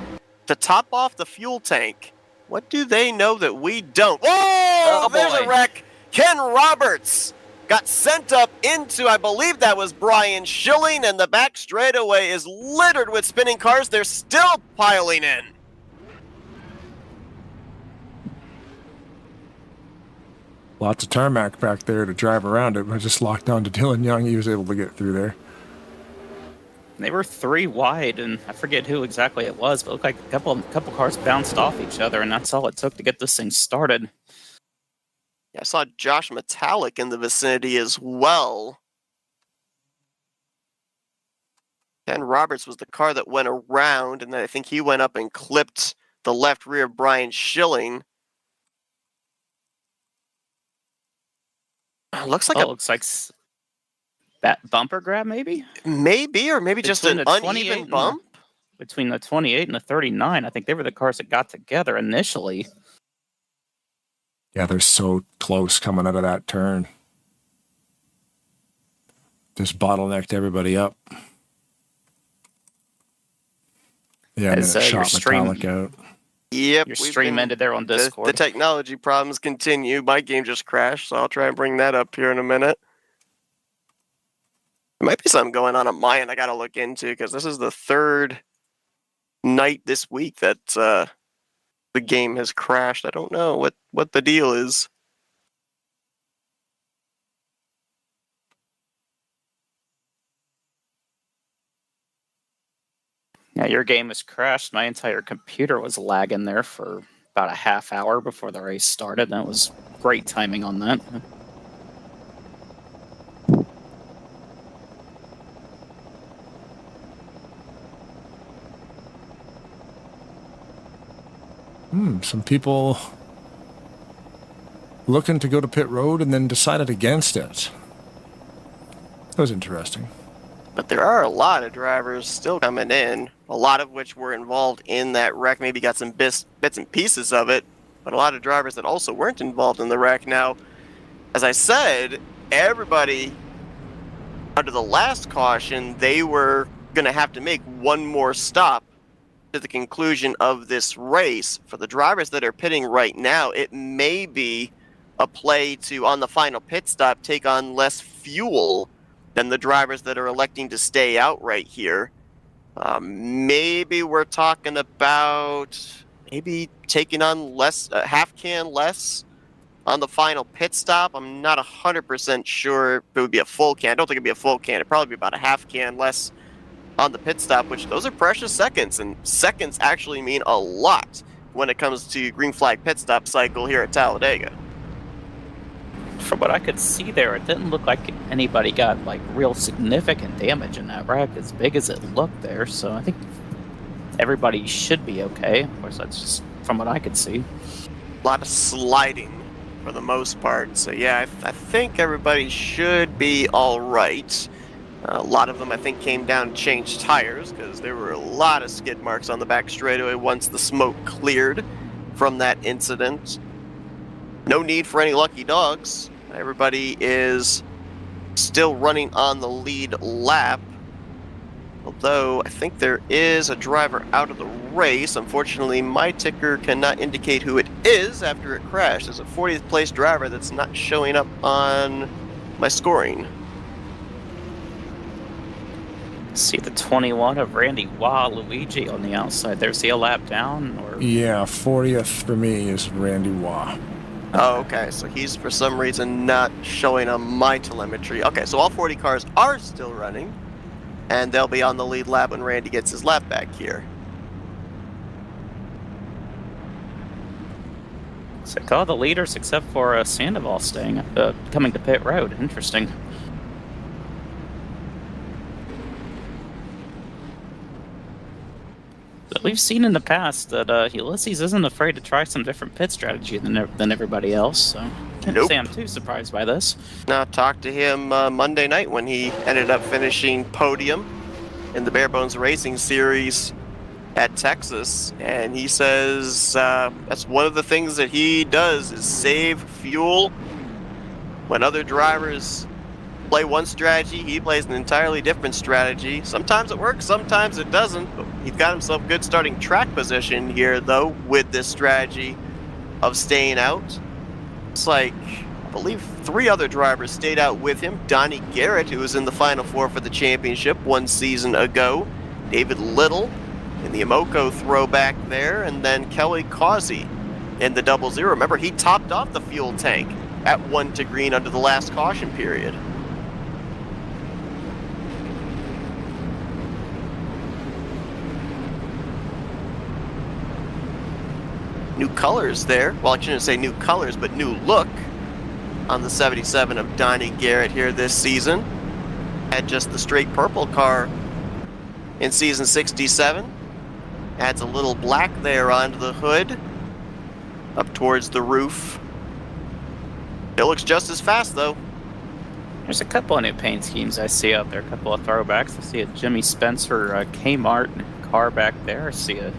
to top off the fuel tank. What do they know that we don't? Whoa! There's a wreck. Ken Roberts got sent up into, I believe that was Brian Schilling, and the back straightaway is littered with spinning cars. They're still piling in. Lots of tarmac back there to drive around it. I just locked on to Dylan Young. He was able to get through there. They were 3 wide, and I forget who exactly it was, but it looked like a couple cars bounced off each other, and that's all it took to get this thing started. Yeah, I saw Josh Metallic in the vicinity as well. Ken Roberts was the car that went around, and then I think he went up and clipped the left rear of Brian Schilling. Looks like that bumper grab, maybe? Maybe, or maybe just an uneven bump? Between the 28 and the 39, I think they were the cars that got together initially. Yeah, they're so close coming out of that turn. Just bottlenecked everybody up. Yeah, and then it shot Metallic out. Yep. Your stream ended there on Discord. The technology problems continue. My game just crashed, so I'll try and bring that up here in a minute. There might be something going on my end I got to look into, because this is the third night this week that the game has crashed. I don't know what the deal is. Yeah, your game has crashed. My entire computer was lagging there for about a half hour before the race started. That was great timing on that. Some people looking to go to pit road and then decided against it. That was interesting. But there are a lot of drivers still coming in, a lot of which were involved in that wreck, maybe got some bits and pieces of it, but a lot of drivers that also weren't involved in the wreck. Now, as I said, everybody under the last caution, they were going to have to make one more stop to the conclusion of this race. For the drivers that are pitting right now, it may be a play to, on the final pit stop, take on less fuel than the drivers that are electing to stay out right here. Maybe we're talking about taking on less, half can less on the final pit stop. I'm not 100% sure if it would be a full can. I don't think it'd be a full can. It'd probably be about a half can less on the pit stop, which those are precious seconds, and seconds actually mean a lot when it comes to green flag pit stop cycle here at Talladega. From what I could see there, it didn't look like anybody got like real significant damage in that wreck, as big as it looked there. So I think everybody should be okay. Of course, that's just from what I could see. A lot of sliding for the most part. So yeah, I think everybody should be all right. A lot of them, I think, came down and changed tires because there were a lot of skid marks on the back straightaway once the smoke cleared from that incident. No need for any lucky dogs. Everybody is still running on the lead lap. Although, I think there is a driver out of the race. Unfortunately, my ticker cannot indicate who it is after it crashed. There's a 40th place driver that's not showing up on my scoring. See the 21 of Randy Luigi on the outside. There's the lap down, or Yeah, 40th for me is Randy Waugh. Oh, okay, so he's for some reason not showing on my telemetry. Okay, so all 40 cars are still running, and they'll be on the lead lap when Randy gets his lap back here. looks like all the leaders except for Sandoval staying coming to pit road. Interesting. But we've seen in the past that Ulysses isn't afraid to try some different pit strategy than everybody else, so can't say I'm too surprised by this. Now, talked to him Monday night when he ended up finishing podium in the Bare Bones Racing Series at Texas, and he says that's one of the things that he does is save fuel. When other drivers play one strategy, he plays an entirely different strategy. Sometimes it works, sometimes it doesn't, but he's got himself good starting track position here, though, with this strategy of staying out. It's like, I believe 3 other drivers stayed out with him. Donnie Garrett, who was in the Final Four for the championship 1 season ago. David Little in the Emoco throwback there, and then Kelly Causey in the 00. Remember, he topped off the fuel tank at 1 to green under the last caution period. New colors there. Well, I shouldn't say new colors, but new look on the 77 of Donnie Garrett here this season. Had just the straight purple car in season 67. Adds a little black there onto the hood, up towards the roof. It looks just as fast, though. There's a couple of new paint schemes I see out there, a couple of throwbacks. I see a Jimmy Spencer Kmart car back there. I see a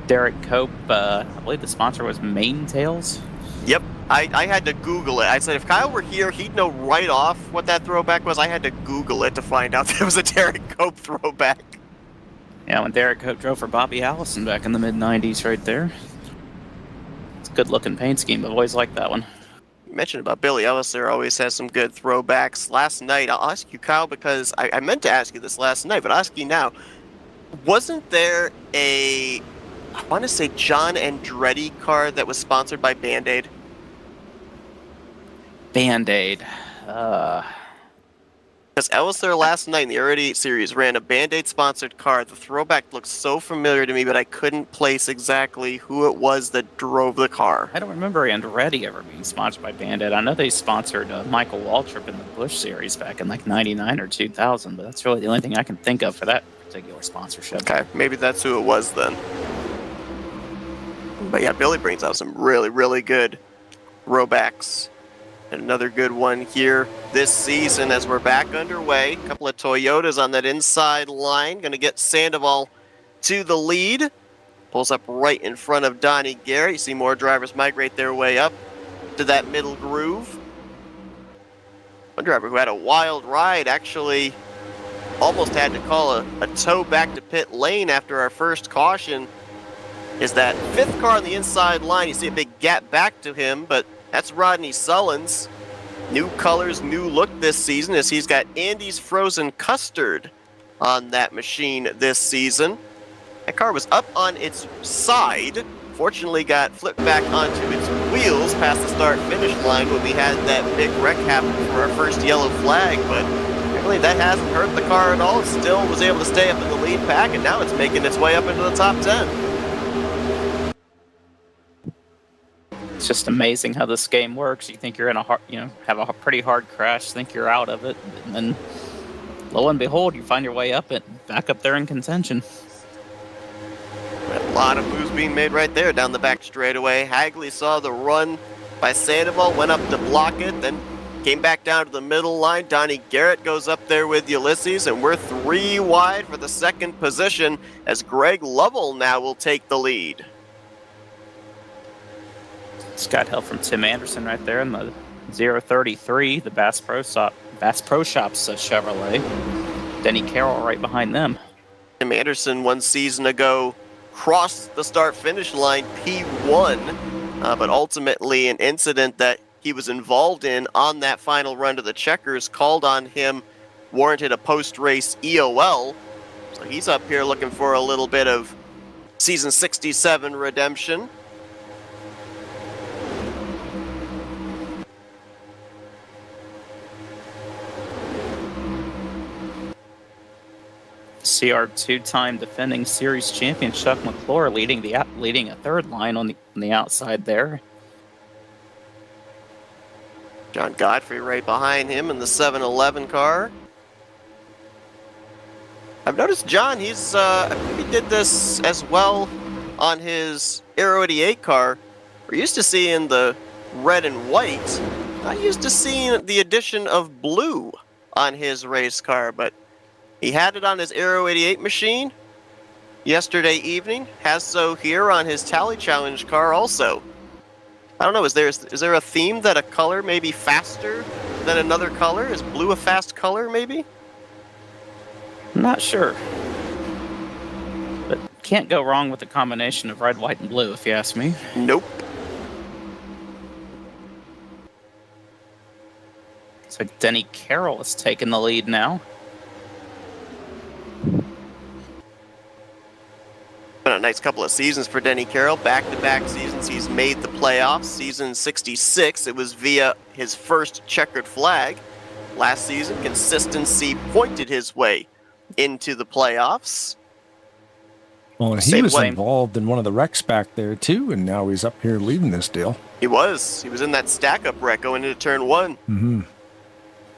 Derek Cope, I believe the sponsor was Maintails. Yep, I had to Google it. I said if Kyle were here, he'd know right off what that throwback was. I had to Google it to find out there was a Derek Cope throwback. Yeah, when Derek Cope drove for Bobby Allison back in the mid-90s right there. It's a good-looking paint scheme. I've always liked that one. You mentioned about Billy Ellis there, always has some good throwbacks. Last night, I'll ask you, Kyle, because I meant to ask you this last night, but I'll ask you now. Wasn't there a, I want to say, John Andretti car that was sponsored by Band-Aid? Band-Aid. Because Ellis there last night in the Early 8 Series ran a Band-Aid sponsored car. The throwback looked so familiar to me, but I couldn't place exactly who it was that drove the car. I don't remember Andretti ever being sponsored by Band-Aid. I know they sponsored Michael Waltrip in the Busch Series back in like 99 or 2000, but that's really the only thing I can think of for that particular sponsorship. Okay, maybe that's who it was then. But yeah, Billy brings out some really, really good throwbacks. And another good one here this season as we're back underway. A couple of Toyotas on that inside line. Going to get Sandoval to the lead. Pulls up right in front of Donnie Garrett. You see more drivers migrate their way up to that middle groove. One driver who had a wild ride actually almost had to call a tow back to pit lane after our first caution. Is that 5th car on the inside line. You see a big gap back to him, but that's Rodney Sullins. New colors, new look this season as he's got Andy's Frozen Custard on that machine this season. That car was up on its side. Fortunately got flipped back onto its wheels past the start-finish line when we had that big wreck happen for our first yellow flag, but apparently that hasn't hurt the car at all. It still was able to stay up in the lead pack, and now it's making its way up into the top 10. It's just amazing how this game works. You think you're in a hard, have a pretty hard crash, think you're out of it, and then lo and behold, you find your way back up there in contention. A lot of moves being made right there down the back straightaway. Hagley saw the run by Sandoval, went up to block it, then came back down to the middle line. Donnie Garrett goes up there with Ulysses, and we're 3 wide for the second position as Greg Lovell now will take the lead. Scott help from Tim Anderson right there in the 033, the Bass Pro Shops Chevrolet. Denny Carroll right behind them. Tim Anderson 1 season ago crossed the start-finish line P1, but ultimately an incident that he was involved in on that final run to the checkers called on him, warranted a post-race EOL. So he's up here looking for a little bit of season 67 redemption. See our 2-time defending series champion Chuck McClure leading a third line on the outside there. John Godfrey right behind him in the 711 car. I've noticed John, I believe he did this as well on his Aero 88 car. We're used to seeing the red and white. Not used to seeing the addition of blue on his race car, but he had it on his Aero 88 machine yesterday evening, has so here on his Tally Challenge car also. I don't know, is there a theme that a color may be faster than another color? Is blue a fast color, maybe? I'm not sure. But can't go wrong with the combination of red, white, and blue, if you ask me. Nope. So Denny Carroll is taking the lead now. Been a nice couple of seasons for Denny Carroll. Back-to-back seasons he's made the playoffs. Season 66, it was via his first checkered flag. Last season, consistency pointed his way into the playoffs. Well, and he was involved in one of the wrecks back there too, and now he's up here leading this deal. He was in that stack-up wreck going into turn 1. Mm-hmm.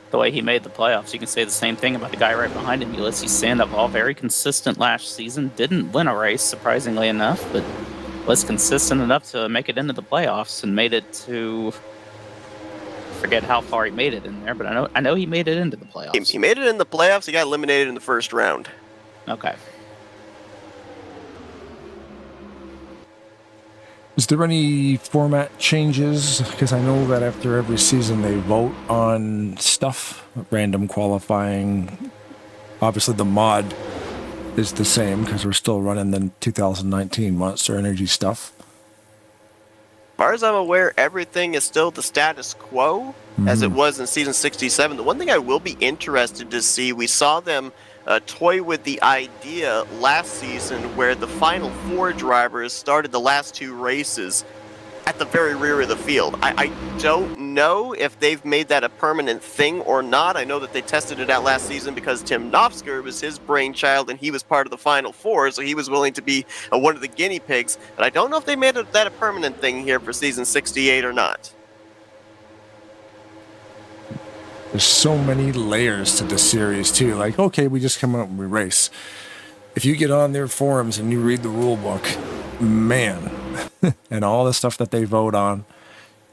The way he made the playoffs, you can say the same thing about the guy right behind him, Ulysses Sandoval. Very consistent last season. Didn't win a race, surprisingly enough, but was consistent enough to make it into the playoffs and made it to... forget how far he made it in there, but I know he made it into the playoffs. He made it in the playoffs. He got eliminated in the first round. Okay. Is there any format changes? Because I know that after every season they vote on stuff, random qualifying. Obviously the mod is the same because we're still running the 2019 Monster Energy stuff. As far as I'm aware, everything is still the status quo as it was in season 67. The one thing I will be interested to see, we saw them toy with the idea last season where the final 4 drivers started the last 2 races at the very rear of the field. I don't know if they've made that a permanent thing or not. I know that they tested it out last season because Tim Knopfsker was his brainchild and he was part of the final 4, so he was willing to be one of the guinea pigs. But I don't know if they made that a permanent thing here for season 68 or not. There's so many layers to the series too. Like, okay, we just come out and we race. If you get on their forums and you read the rule book, man, and all the stuff that they vote on,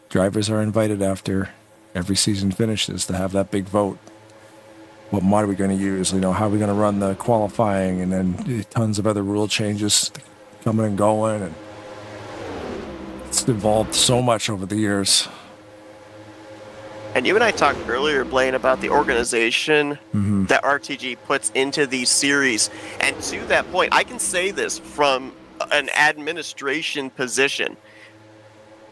drivers are invited after every season finishes to have that big vote. What mod are we going to use? You know, how are we going to run the qualifying? And then tons of other rule changes coming and going. And it's evolved so much over the years. And you and I talked earlier, Blaine, about the organization that RTG puts into these series. And to that point, I can say this from an administration position.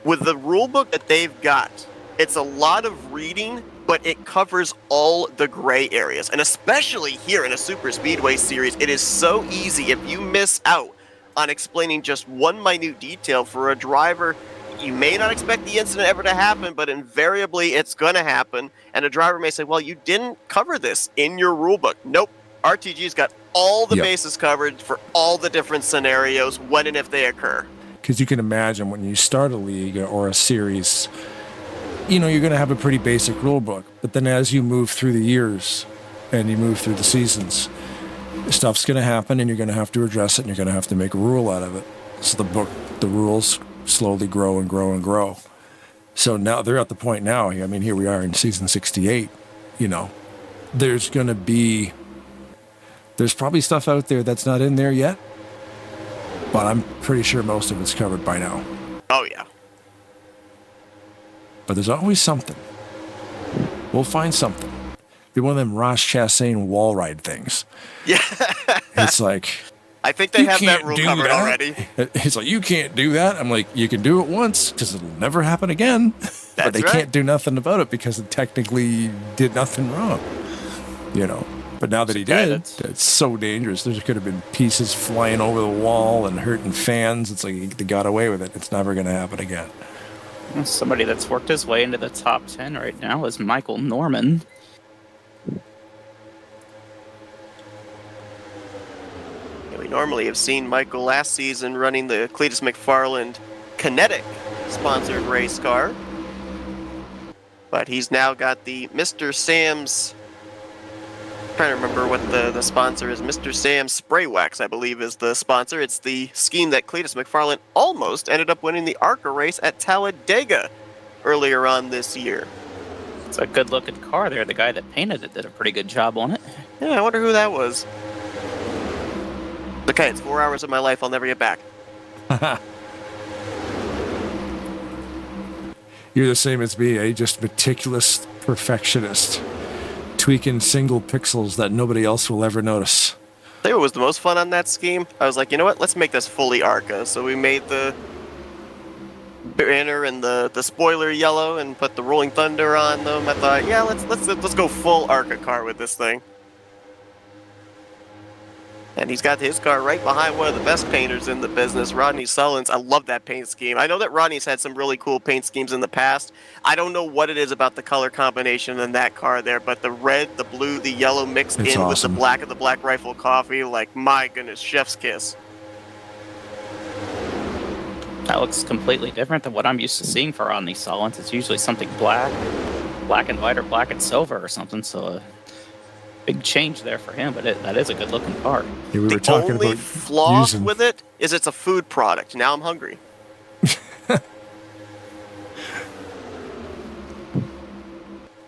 With the rule book that they've got, it's a lot of reading, but it covers all the gray areas. And especially here in a super speedway series, it is so easy if you miss out on explaining just one minute detail for a driver. You may not expect the incident ever to happen, but invariably it's going to happen. And a driver may say, well, you didn't cover this in your rulebook. Nope. RTG's got all the bases covered for all the different scenarios when and if they occur. Because you can imagine when you start a league or a series, you're going to have a pretty basic rule book. But then as you move through the years and you move through the seasons, stuff's going to happen and you're going to have to address it and you're going to have to make a rule out of it. So the rules slowly grow and grow and grow. So now they're at the point now, I mean, here we are in season 68, there's probably stuff out there that's not in there yet, but I'm pretty sure most of it's covered by now. Oh, yeah. But there's always something. We'll find something. Be one of them Ross Chastain wall ride things. Yeah. It's like, I think they have that rule covered already. It's like, you can't do that. I'm like, you can do it once because it'll never happen again. But they can't do nothing about it because it technically did nothing wrong. But now that he did, it's so dangerous. There could have been pieces flying over the wall and hurting fans. It's like they got away with it. It's never going to happen again. Somebody that's worked his way into the top 10 right now is Michael Norman. We normally have seen Michael last season running the Cletus McFarland Kinetic sponsored race car. But he's now got the Mr. Sam's, I'm trying to remember what the sponsor is. Mr. Sam's Spray Wax, I believe, is the sponsor. It's the scheme that Cletus McFarland almost ended up winning the ARCA race at Talladega earlier on this year. It's a good looking car there. The guy that painted it did a pretty good job on it. Yeah, I wonder who that was. Okay, it's 4 hours of my life I'll never get back. You're the same as me, eh? Just meticulous perfectionist. Tweaking single pixels that nobody else will ever notice. I think what was the most fun on that scheme? I was like, you know what? Let's make this fully ARCA. So we made the banner and the spoiler yellow and put the Rolling Thunder on them. I thought, yeah, let's go full ARCA car with this thing. And he's got his car right behind one of the best painters in the business, Rodney Sullins. I love that paint scheme. I know that Rodney's had some really cool paint schemes in the past. I don't know what it is about the color combination in that car there, but the red, the blue, the yellow mixed in awesome. with the black of the Black Rifle Coffee, like, my goodness, chef's kiss. That looks completely different than what I'm used to seeing for Rodney Sullins. It's usually something black and white, or black and silver or something, so big change there for him, but that is a good-looking car. Yeah, the only flaw with it is it's a food product. Now I'm hungry. I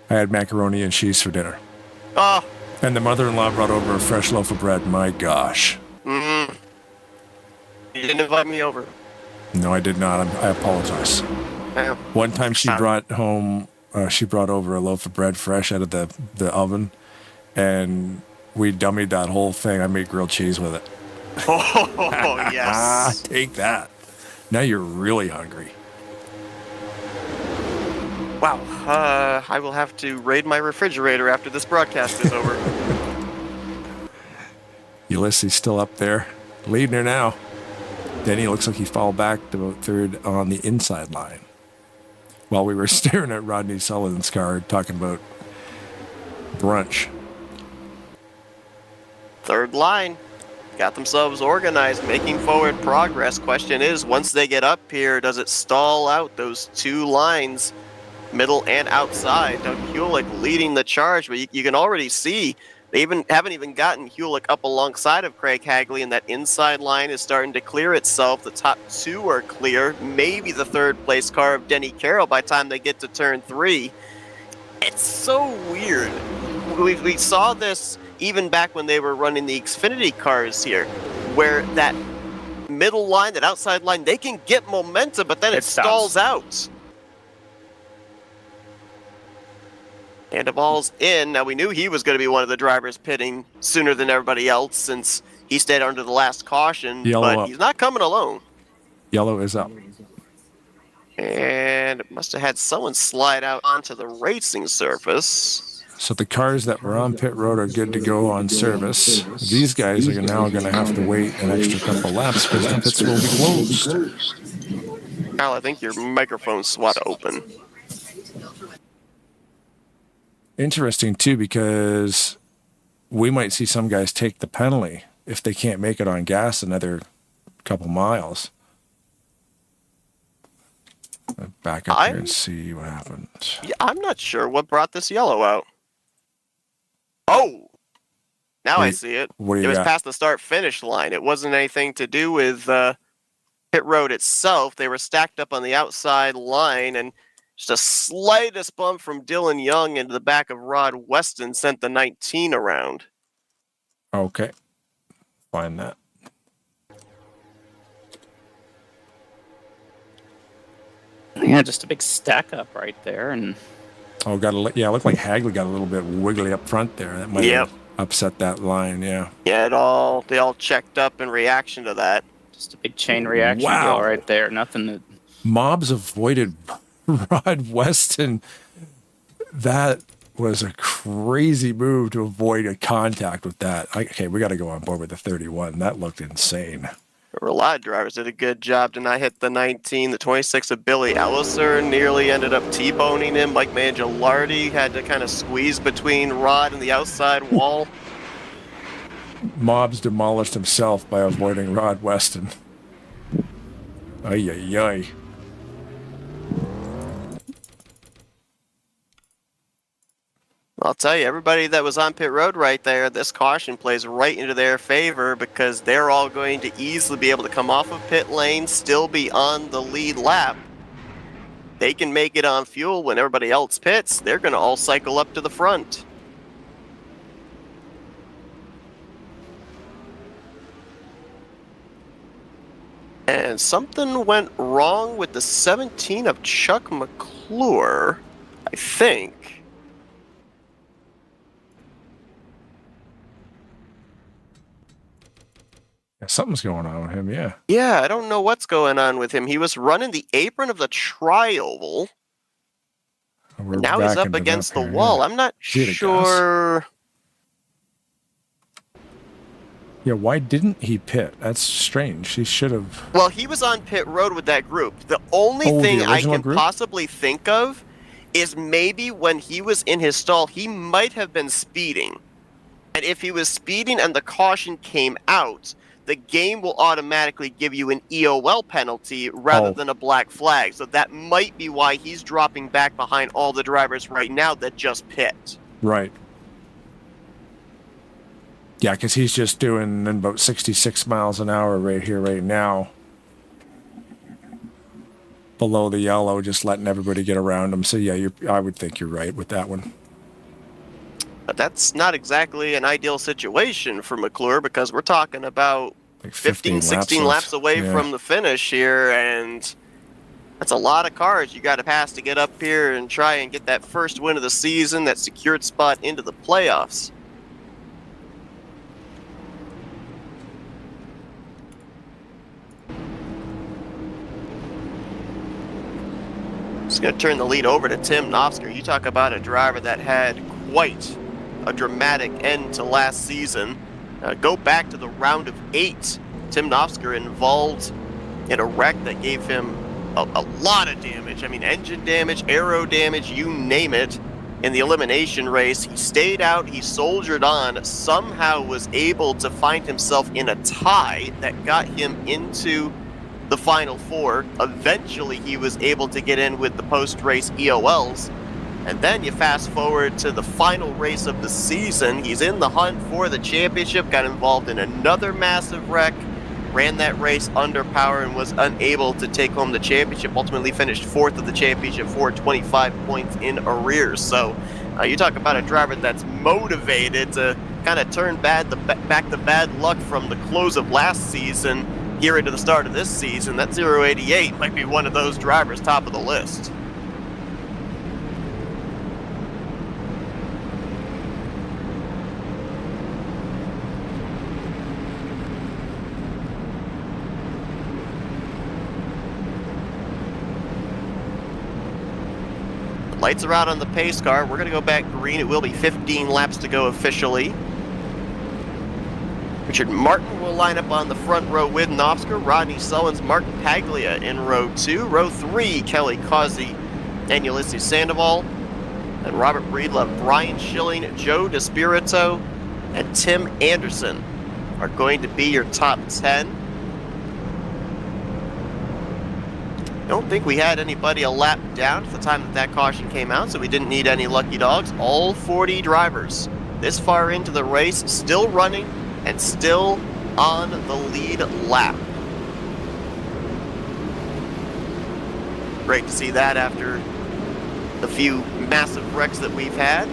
had macaroni and cheese for dinner. Oh. And the mother-in-law brought over a fresh loaf of bread. My gosh. Mm-hmm. You didn't invite me over. No, I did not. I apologize. Yeah. One time she brought over a loaf of bread fresh out of the oven, and we dummied that whole thing. I made grilled cheese with it. Oh, yes. Take that. Now you're really hungry. Wow. I will have to raid my refrigerator after this broadcast is over. Ulysses still up there, leading her now. Denny looks like he fell back to about third on the inside line. While we were staring at Rodney Sullivan's car, talking about brunch. Third line. Got themselves organized, making forward progress. Question is, once they get up here, does it stall out those two lines, middle and outside? Doug Hewlick leading the charge, but you can already see they haven't even gotten Hewlick up alongside of Craig Hagley, and that inside line is starting to clear itself. The top two are clear. Maybe the third place car of Denny Carroll by the time they get to turn 3. It's so weird. We saw this even back when they were running the Xfinity cars here, where that middle line, that outside line, they can get momentum, but then it stalls out. And the ball's in. Now, we knew he was going to be one of the drivers pitting sooner than everybody else since he stayed under the last caution, but he's not coming alone. Yellow is up. And it must have had someone slide out onto the racing surface. So the cars that were on pit road are good to go on service. These guys are now going to have to wait an extra couple laps because the pits will be closed. Al, I think your microphone's swat open. Interesting, too, because we might see some guys take the penalty if they can't make it on gas another couple miles. Back up here and see what happened. Yeah, I'm not sure what brought this yellow out. Oh! Now I see it. What do you It was got? past the start-finish line. It wasn't anything to do with pit road itself. They were stacked up on the outside line, and just a slightest bump from Dylan Young into the back of Rod Weston sent the 19 around. Okay. Find that. Yeah, just a big stack up right there, and Oh, it looked like Hagley got a little bit wiggly up front there. That might have upset that line, yeah. Yeah, they all checked up in reaction to that. just a big chain reaction deal right there. Nothing that... Mobs avoided Rod Weston. That was a crazy move to avoid a contact with that. Okay, we got to go on board with the 31. That looked insane. There were a lot of drivers that did a good job to not hit the 19. The 26 of Billy Elliser nearly ended up T-boning him. Mike Mangialardi had to kind of squeeze between Rod and the outside wall. Mobs demolished himself by avoiding Rod Weston. Ay, ay, ay. I'll tell you, everybody that was on pit road right there, this caution plays right into their favor because they're all going to easily be able to come off of pit lane, still be on the lead lap. They can make it on fuel when everybody else pits. They're going to all cycle up to the front. And something went wrong with the 17 of Chuck McClure, I think. Something's going on with him, yeah. Yeah, I don't know what's going on with him. He was running the apron of the tri-oval. Now he's up against the wall. I'm not sure. Yeah, why didn't he pit? That's strange. He should have. Well, he was on pit road with that group. The only thing I can possibly think of is maybe when he was in his stall, he might have been speeding. And if he was speeding and the caution came out, the game will automatically give you an EOL penalty rather than a black flag. So that might be why he's dropping back behind all the drivers right now that just pit. Right. Yeah, because he's just doing about 66 miles an hour right here, right now. Below the yellow, just letting everybody get around him. So yeah, I would think you're right with that one. But that's not exactly an ideal situation for McClure because we're talking about like 15, 16 laps away from the finish here, and that's a lot of cars you got to pass to get up here and try and get that first win of the season, that secured spot into the playoffs. Just going to turn the lead over to Tim Nofsker. You talk about a driver that had quite a dramatic end to last season. Go back to the round of 8. Tim Nofsker involved in a wreck that gave him a lot of damage. I mean, engine damage, aero damage, you name it. In the elimination race, he stayed out, he soldiered on, somehow was able to find himself in a tie that got him into the Final Four. Eventually, he was able to get in with the post-race EOLs. And then you fast forward to the final race of the season. He's in the hunt for the championship, got involved in another massive wreck, ran that race under power and was unable to take home the championship. Ultimately finished 4th of the championship for 25 points in arrears. So you talk about a driver that's motivated to kind of turn back the bad luck from the close of last season here into the start of this season. That 088 might be one of those drivers top of the list. Lights are out on the pace car. We're going to go back green. It will be 15 laps to go officially. Richard Martin will line up on the front row with Nofsker. Rodney Sullins, Martin Paglia in row 2. Row 3, Kelly Causey and Ulysses Sandoval. And Robert Breedlove, Brian Schilling, Joe DeSpirito, and Tim Anderson are going to be your top 10. Don't think we had anybody a lap down at the time that caution came out, so we didn't need any lucky dogs. All 40 drivers this far into the race, still running and still on the lead lap. Great to see that after the few massive wrecks that we've had.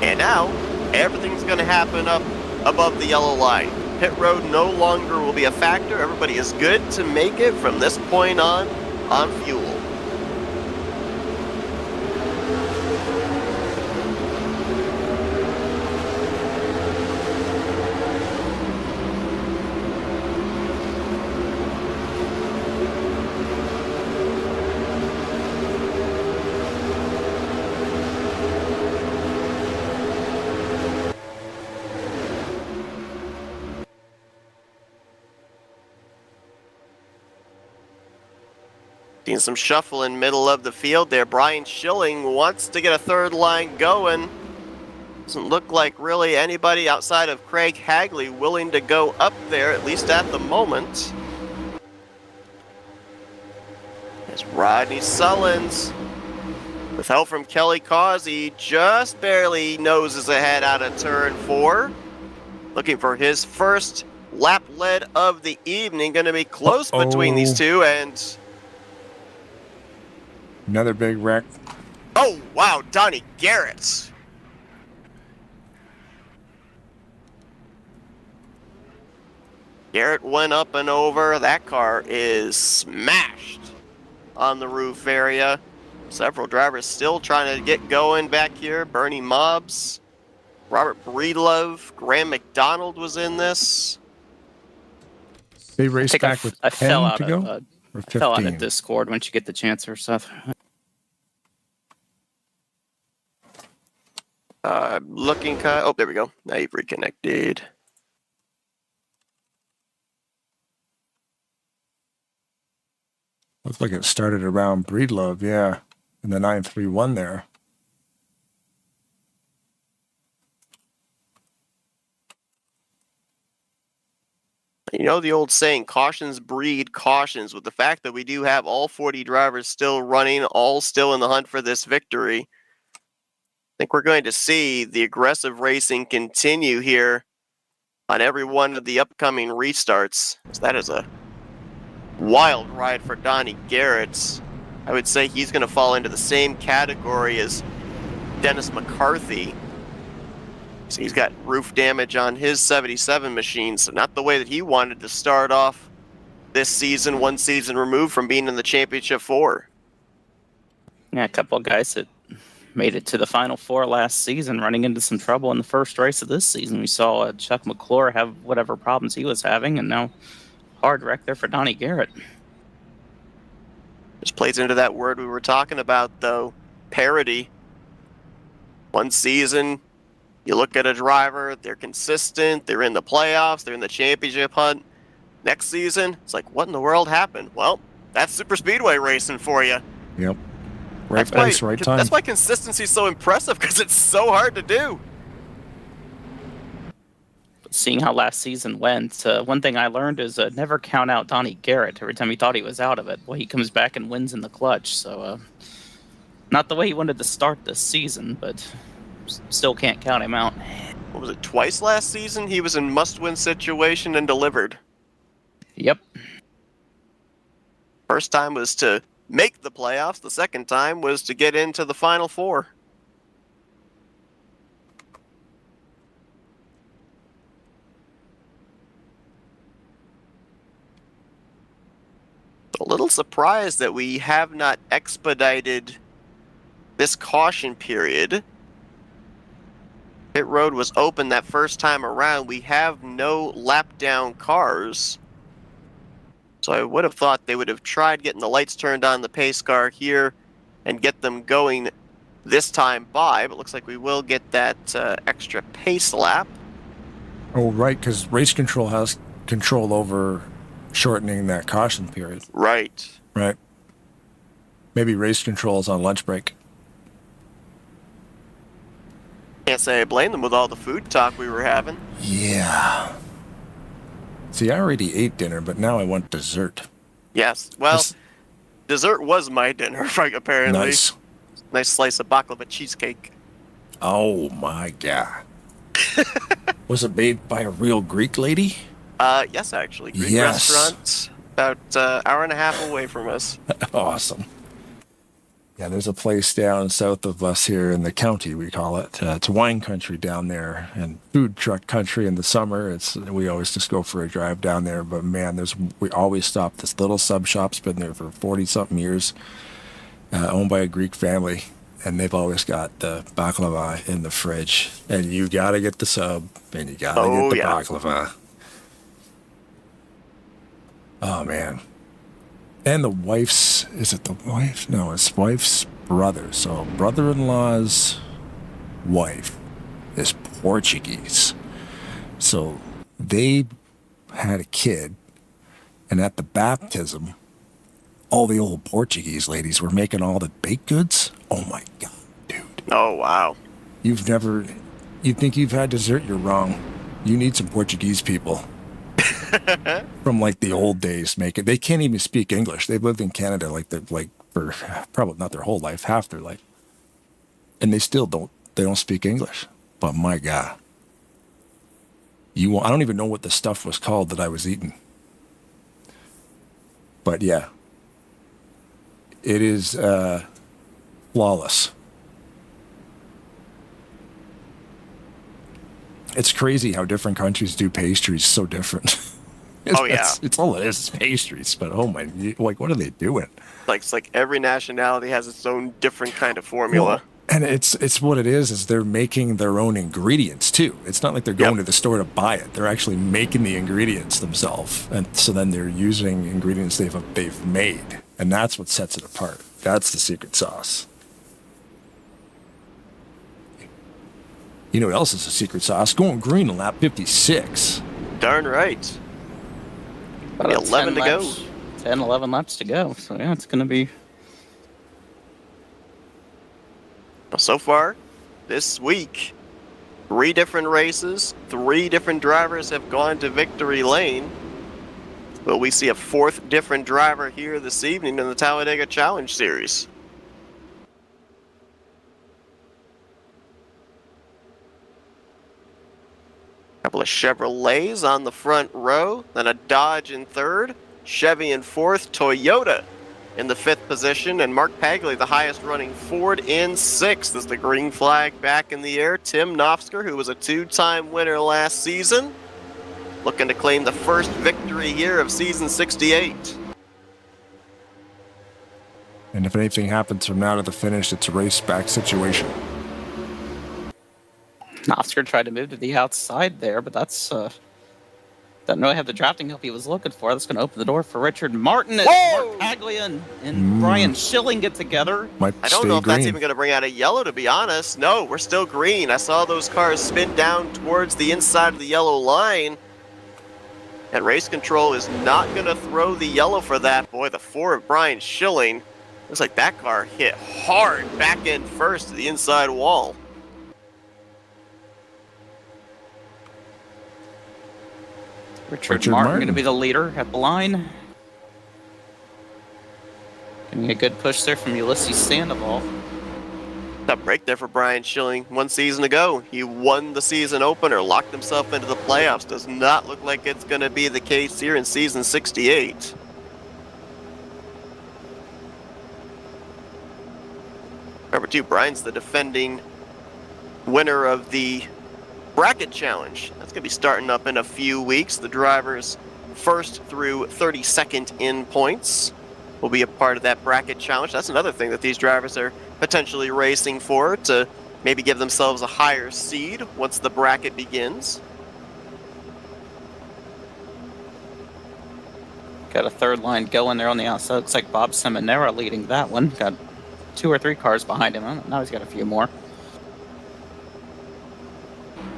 And now, everything's going to happen up above the yellow line. Pit road no longer will be a factor. Everybody is good to make it from this point on fuel. Seeing some shuffle in middle of the field there. Brian Schilling wants to get a third line going. Doesn't look like really anybody outside of Craig Hagley willing to go up there, at least at the moment. As Rodney Sullins, with help from Kelly Causey, just barely noses ahead out of turn 4. Looking for his first lap lead of the evening. Going to be close between these two, and another big wreck. oh wow, Donnie Garrett. Garrett went up and over. That car is smashed on the roof area. Several drivers still trying to get going back here. Bernie Mobbs, Robert Breedlove, Graham McDonald was in this. They raced back with 10 to go? Or 15? I fell out of Discord once you get the chance or stuff. Looking kind. Oh, there we go. Now you've reconnected. Looks like it started around Breedlove, yeah. In the 931 there. You know the old saying, cautions breed cautions. With the fact that we do have all 40 drivers still running, all still in the hunt for this victory, I think we're going to see the aggressive racing continue here on every one of the upcoming restarts. So that is a wild ride for Donnie Garrett. I would say he's going to fall into the same category as Dennis McCarthy. So he's got roof damage on his 77 machine, so not the way that he wanted to start off this season, one season removed from being in the Championship 4. Yeah, a couple of guys that made it to the Final Four last season running into some trouble in the first race of this season. We saw Chuck McClure have whatever problems he was having, and now hard wreck there for Donnie Garrett. Just plays into that word we were talking about, though, parity. One season, you look at a driver, they're consistent, they're in the playoffs, they're in the championship hunt. Next season, it's like, what in the world happened? Well, that's super speedway racing for you. Yep. Right place, right time. That's why consistency is so impressive, because it's so hard to do. Seeing how last season went, one thing I learned is never count out Donnie Garrett every time he thought he was out of it. Well, he comes back and wins in the clutch. So, not the way he wanted to start this season, but still can't count him out. What was it, twice last season? He was in must-win situation and delivered. Yep. First time was to make the playoffs. The second time was to get into the Final Four. A little surprised that we have not expedited this caution period. Pit road was open that first time around. We have no lap down cars. So I would have thought they would have tried getting the lights turned on the pace car here and get them going this time by, but looks like we will get that extra pace lap. Oh, right, because race control has control over shortening that caution period. Right. Right. Maybe race control is on lunch break. Can't say I blame them with all the food talk we were having. Yeah. See, I already ate dinner, but now I want dessert. Yes. Well, dessert was my dinner, apparently. Nice. Nice slice of baklava cheesecake. Oh, my God. Was it made by a real Greek lady? Yes, actually. Greek restaurant, about hour and a half away from us. Awesome. Yeah, there's a place down south of us here in the county, we call it. It's wine country down there and food truck country in the summer. We always just go for a drive down there. But man, we always stop. This little sub shop's been there for 40-something years, owned by a Greek family. And they've always got the baklava in the fridge. And you got to get the sub, and you got to get the baklava. Oh, man. And the wife's, is it the wife? No, it's wife's brother. So brother-in-law's wife is Portuguese. So they had a kid, and at the baptism, all the old Portuguese ladies were making all the baked goods. Oh my God, dude. Oh, wow. You think you've had dessert, you're wrong. You need some Portuguese people. From like the old days they can't even speak English. They've lived in Canada for probably not their whole life, half their life. And they still don't speak English. But my God. I don't even know what the stuff was called that I was eating. But yeah. It is flawless. It's crazy how different countries do pastries so different. It's all it is. It's pastries, but oh my, like what are they doing? It's like every nationality has its own different kind of formula. Well, and it's what it is they're making their own ingredients too. It's not like they're going to the store to buy it. They're actually making the ingredients themselves, and so then they're using ingredients they've made, and that's what sets it apart. That's the secret sauce. You know what else is a secret sauce? Going green on lap 56. Darn right. About 11 to go. 10, 11 laps to go. So, yeah, it's going to be... So far, this week, 3 different races, 3 different drivers have gone to victory lane. Will we see a 4th different driver here this evening in the Talladega Challenge Series? Couple of Chevrolets on the front row, then a Dodge in 3rd, Chevy in 4th, Toyota in the 5th position, and Mark Pagley, the highest running Ford, in 6th as the green flag back in the air. Tim Knopfsker, who was a 2-time winner last season, looking to claim the first victory here of season 68. And if anything happens from now to the finish, it's a race back situation. Oscar tried to move to the outside there, but that's doesn't really have the drafting help he was looking for. That's going to open the door for Richard Martin as Mark Paglia and Brian Schilling get together. I don't know if that's even going to bring out a yellow, to be honest. No, we're still green. I saw those cars spin down towards the inside of the yellow line. And race control is not going to throw the yellow for that. Boy, the 4 of Brian Schilling. Looks like that car hit hard back end first to the inside wall. Richard Martin going to be the leader at the line. Getting a good push there from Ulysses Sandoval. Tough break there for Brian Schilling. 1 season ago, he won the season opener, locked himself into the playoffs. Does not look like it's going to be the case here in season 68. Number 2, Brian's the defending winner of the Bracket Challenge. That's going to be starting up in a few weeks. The drivers 1st through 32nd in points will be a part of that Bracket Challenge. That's another thing that these drivers are potentially racing for, to maybe give themselves a higher seed once the bracket begins. Got a 3rd line going there on the outside. Looks like Bob Seminara leading that one. Got 2 or 3 cars behind him. Now he's got a few more.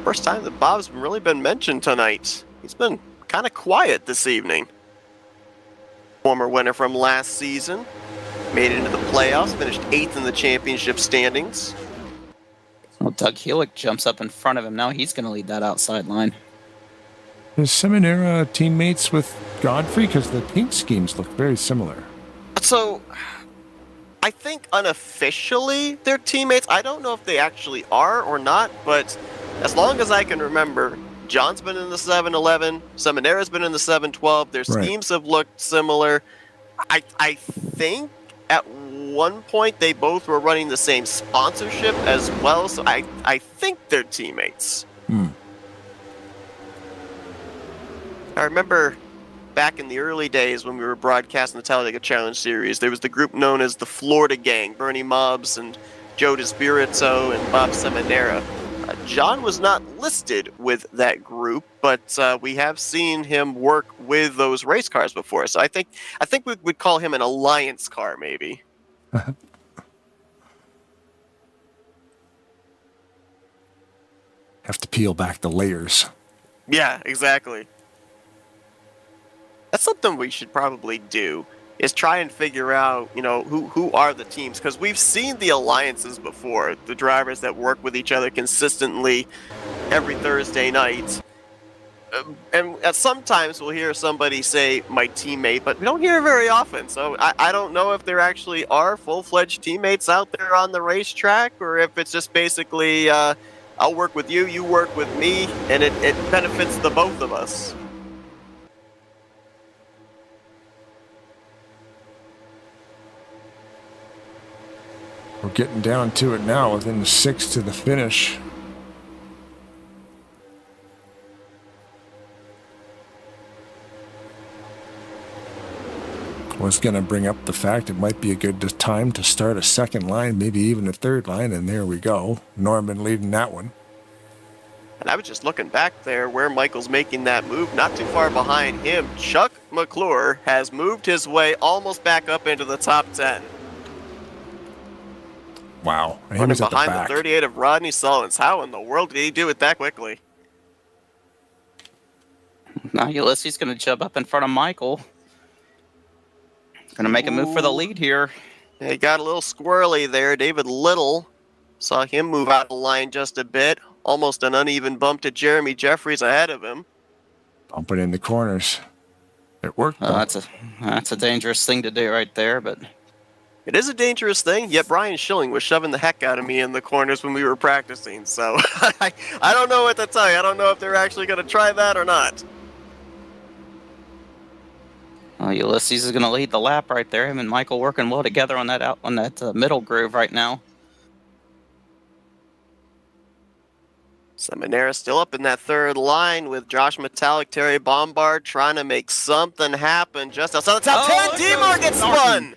First time that Bob's really been mentioned tonight. He's been kind of quiet this evening. Former winner from last season. Made it into the playoffs, finished 8th in the championship standings. Well, Doug Hewitt jumps up in front of him. Now he's going to lead that outside line. his Seminara teammates with Godfrey? Because the paint schemes look very similar. So, I think unofficially they're teammates. I don't know if they actually are or not, but as long as I can remember, John's been in the 711, Seminara's been in the 712. Their schemes have looked similar. I think at one point they both were running the same sponsorship as well, so I think they're teammates. I remember back in the early days when we were broadcasting the Talladega Challenge Series, there was the group known as the Florida Gang, Bernie Mobbs and Joe DeSpirito and Bob Seminara. John was not listed with that group, but we have seen him work with those race cars before. So I think we would call him an alliance car, maybe. Have to peel back the layers. Yeah, exactly. That's something we should probably do, is try and figure out, who are the teams, because we've seen the alliances before, the drivers that work with each other consistently every Thursday night. And sometimes we'll hear somebody say, my teammate, but we don't hear it very often. So I don't know if there actually are full-fledged teammates out there on the racetrack, or if it's just basically, I'll work with you, you work with me, and it benefits the both of us. We're getting down to it now, within 6 to the finish. Was going to bring up the fact it might be a good time to start a second line, maybe even a third line, and there we go. Norman leading that one. And I was just looking back there where Michael's making that move, not too far behind him. Chuck McClure has moved his way almost back up into the top 10. Wow. And he running was at behind the back. the 38 of Rodney Sullins. How in the world did he do it that quickly? Now Ulysses going to jump up in front of Michael. Going to make a move for the lead here. He got a little squirrely there. David Little saw him move out of the line just a bit. Almost an uneven bump to Jeremy Jeffries ahead of him. Bumping in the corners. It worked. That's a dangerous thing to do right there, but it is a dangerous thing, yet Brian Schilling was shoving the heck out of me in the corners when we were practicing, so I don't know what to tell you. I don't know if they're actually going to try that or not. Well, Ulysses is going to lead the lap right there. Him and Michael working well together on that middle groove right now. Seminara still up in that third line with Josh Metallic, Terry Bombard trying to make something happen just outside the top 10. Demar gets spun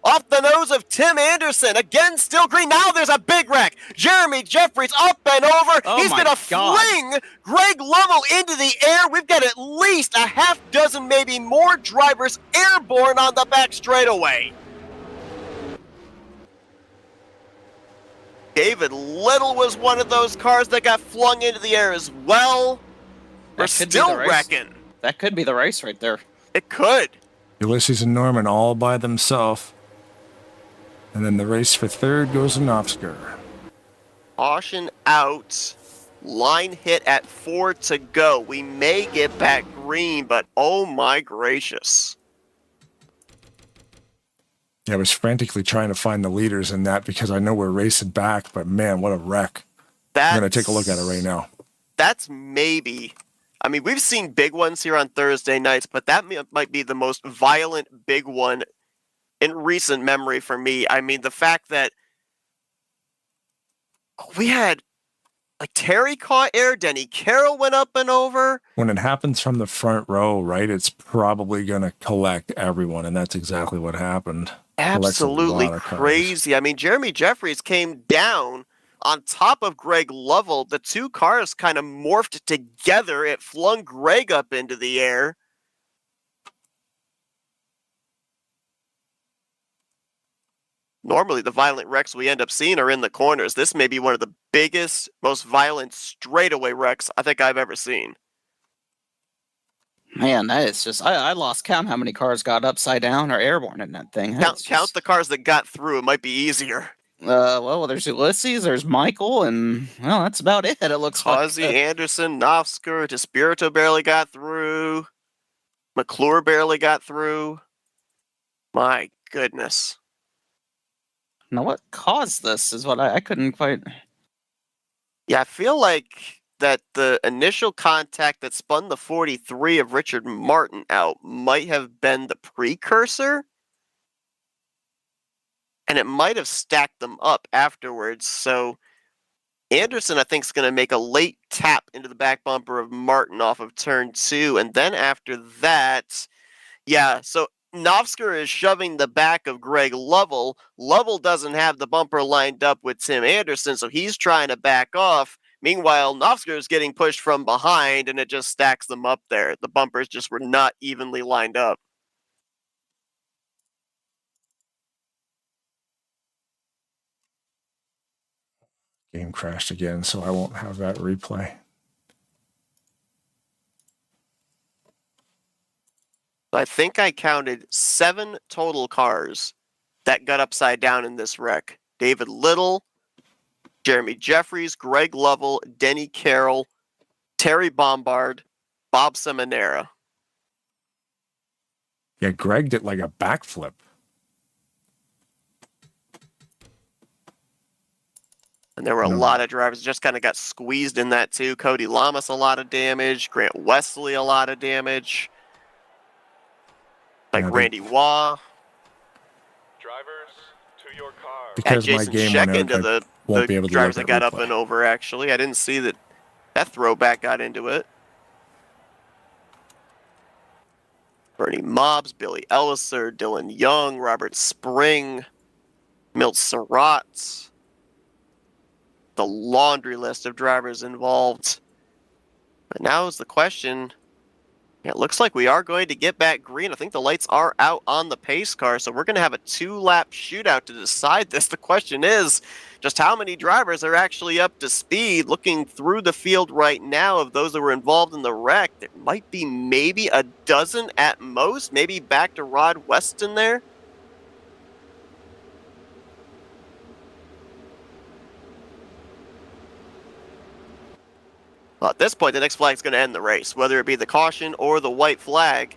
off the nose of Tim Anderson. Again, still green. Now there's a big wreck. Jeremy Jeffries up and over. He's going to fling Greg Lovell into the air. We've got at least a half dozen, maybe more drivers airborne on the back straightaway. David Little was one of those cars that got flung into the air as well. We're still wrecking. That could be the race right there. It could. Ulysses and Norman all by themselves. And then the race for third goes to Nofsker. Caution out. Line hit at 4 to go. We may get back green, but oh my gracious. Yeah, I was frantically trying to find the leaders in that because I know we're racing back, but man, what a wreck. I'm going to take a look at it right now. That's maybe, I mean, we've seen big ones here on Thursday nights, but that might be the most violent big one in recent memory for me. I mean, the fact that we had, like, Terry caught air, Denny Carroll went up and over. When it happens from the front row, right, it's probably going to collect everyone, and that's exactly what happened. Absolutely crazy. I mean, Jeremy Jeffries came down on top of Greg Lovell. The two cars kind of morphed together. It flung Greg up into the air. Normally, the violent wrecks we end up seeing are in the corners. This may be one of the biggest, most violent straightaway wrecks I think I've ever seen. Man, that is just, I lost count how many cars got upside down or airborne in that thing. Count the cars that got through. It might be easier. Well, there's Ulysses, there's Michael, and, well, that's about it, it looks Causey, like. Anderson, Nofsker, Despirito barely got through. McClure barely got through. My goodness. Now, what caused this is what I couldn't quite... Yeah, I feel like that the initial contact that spun the 43 of Richard Martin out might have been the precursor. And it might have stacked them up afterwards. So Anderson, I think, is going to make a late tap into the back bumper of Martin off of turn 2. And then after that, yeah, so Nofsker is shoving the back of Greg Lovell. Lovell doesn't have the bumper lined up with Tim Anderson, so he's trying to back off. Meanwhile, Nofsker is getting pushed from behind, and it just stacks them up there. The bumpers just were not evenly lined up. Game crashed again, so I won't have that replay. I think I counted 7 total cars that got upside down in this wreck. David Little, Jeremy Jeffries, Greg Lovell, Denny Carroll, Terry Bombard, Bob Seminara. Yeah, Greg did like a backflip. And there were a lot of drivers just kind of got squeezed in that too. Cody Lamas, a lot of damage. Grant Wesley, a lot of damage. Like Randy Waugh. Drivers to your car. Because my Jason game Sheck went into out, the won't be able to drivers look that at got up replay. and over, actually. I didn't see that throwback got into it. Bernie Mobbs, Billy Elliser, Dylan Young, Robert Spring, Milt Surratt. The laundry list of drivers involved. But now is the question. It looks like we are going to get back green. I think the lights are out on the pace car, so we're going to have a 2-lap shootout to decide this. The question is just how many drivers are actually up to speed. Looking through the field right now of those that were involved in the wreck, there might be maybe a dozen at most, maybe back to Rod Weston there. Well, at this point, the next flag is going to end the race, whether it be the caution or the white flag.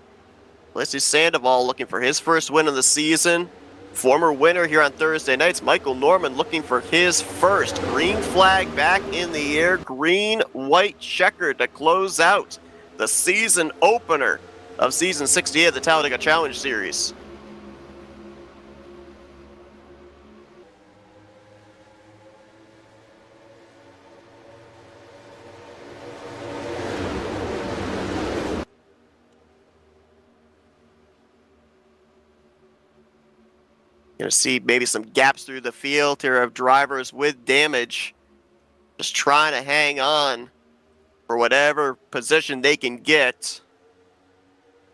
Let's do Sandoval looking for his first win of the season. Former winner here on Thursday nights, Michael Norman looking for his first. Green flag back in the air, green-white checkered to close out the season opener of Season 68 of the Talladega Challenge Series. Going to see maybe some gaps through the field here of drivers with damage. Just trying to hang on for whatever position they can get.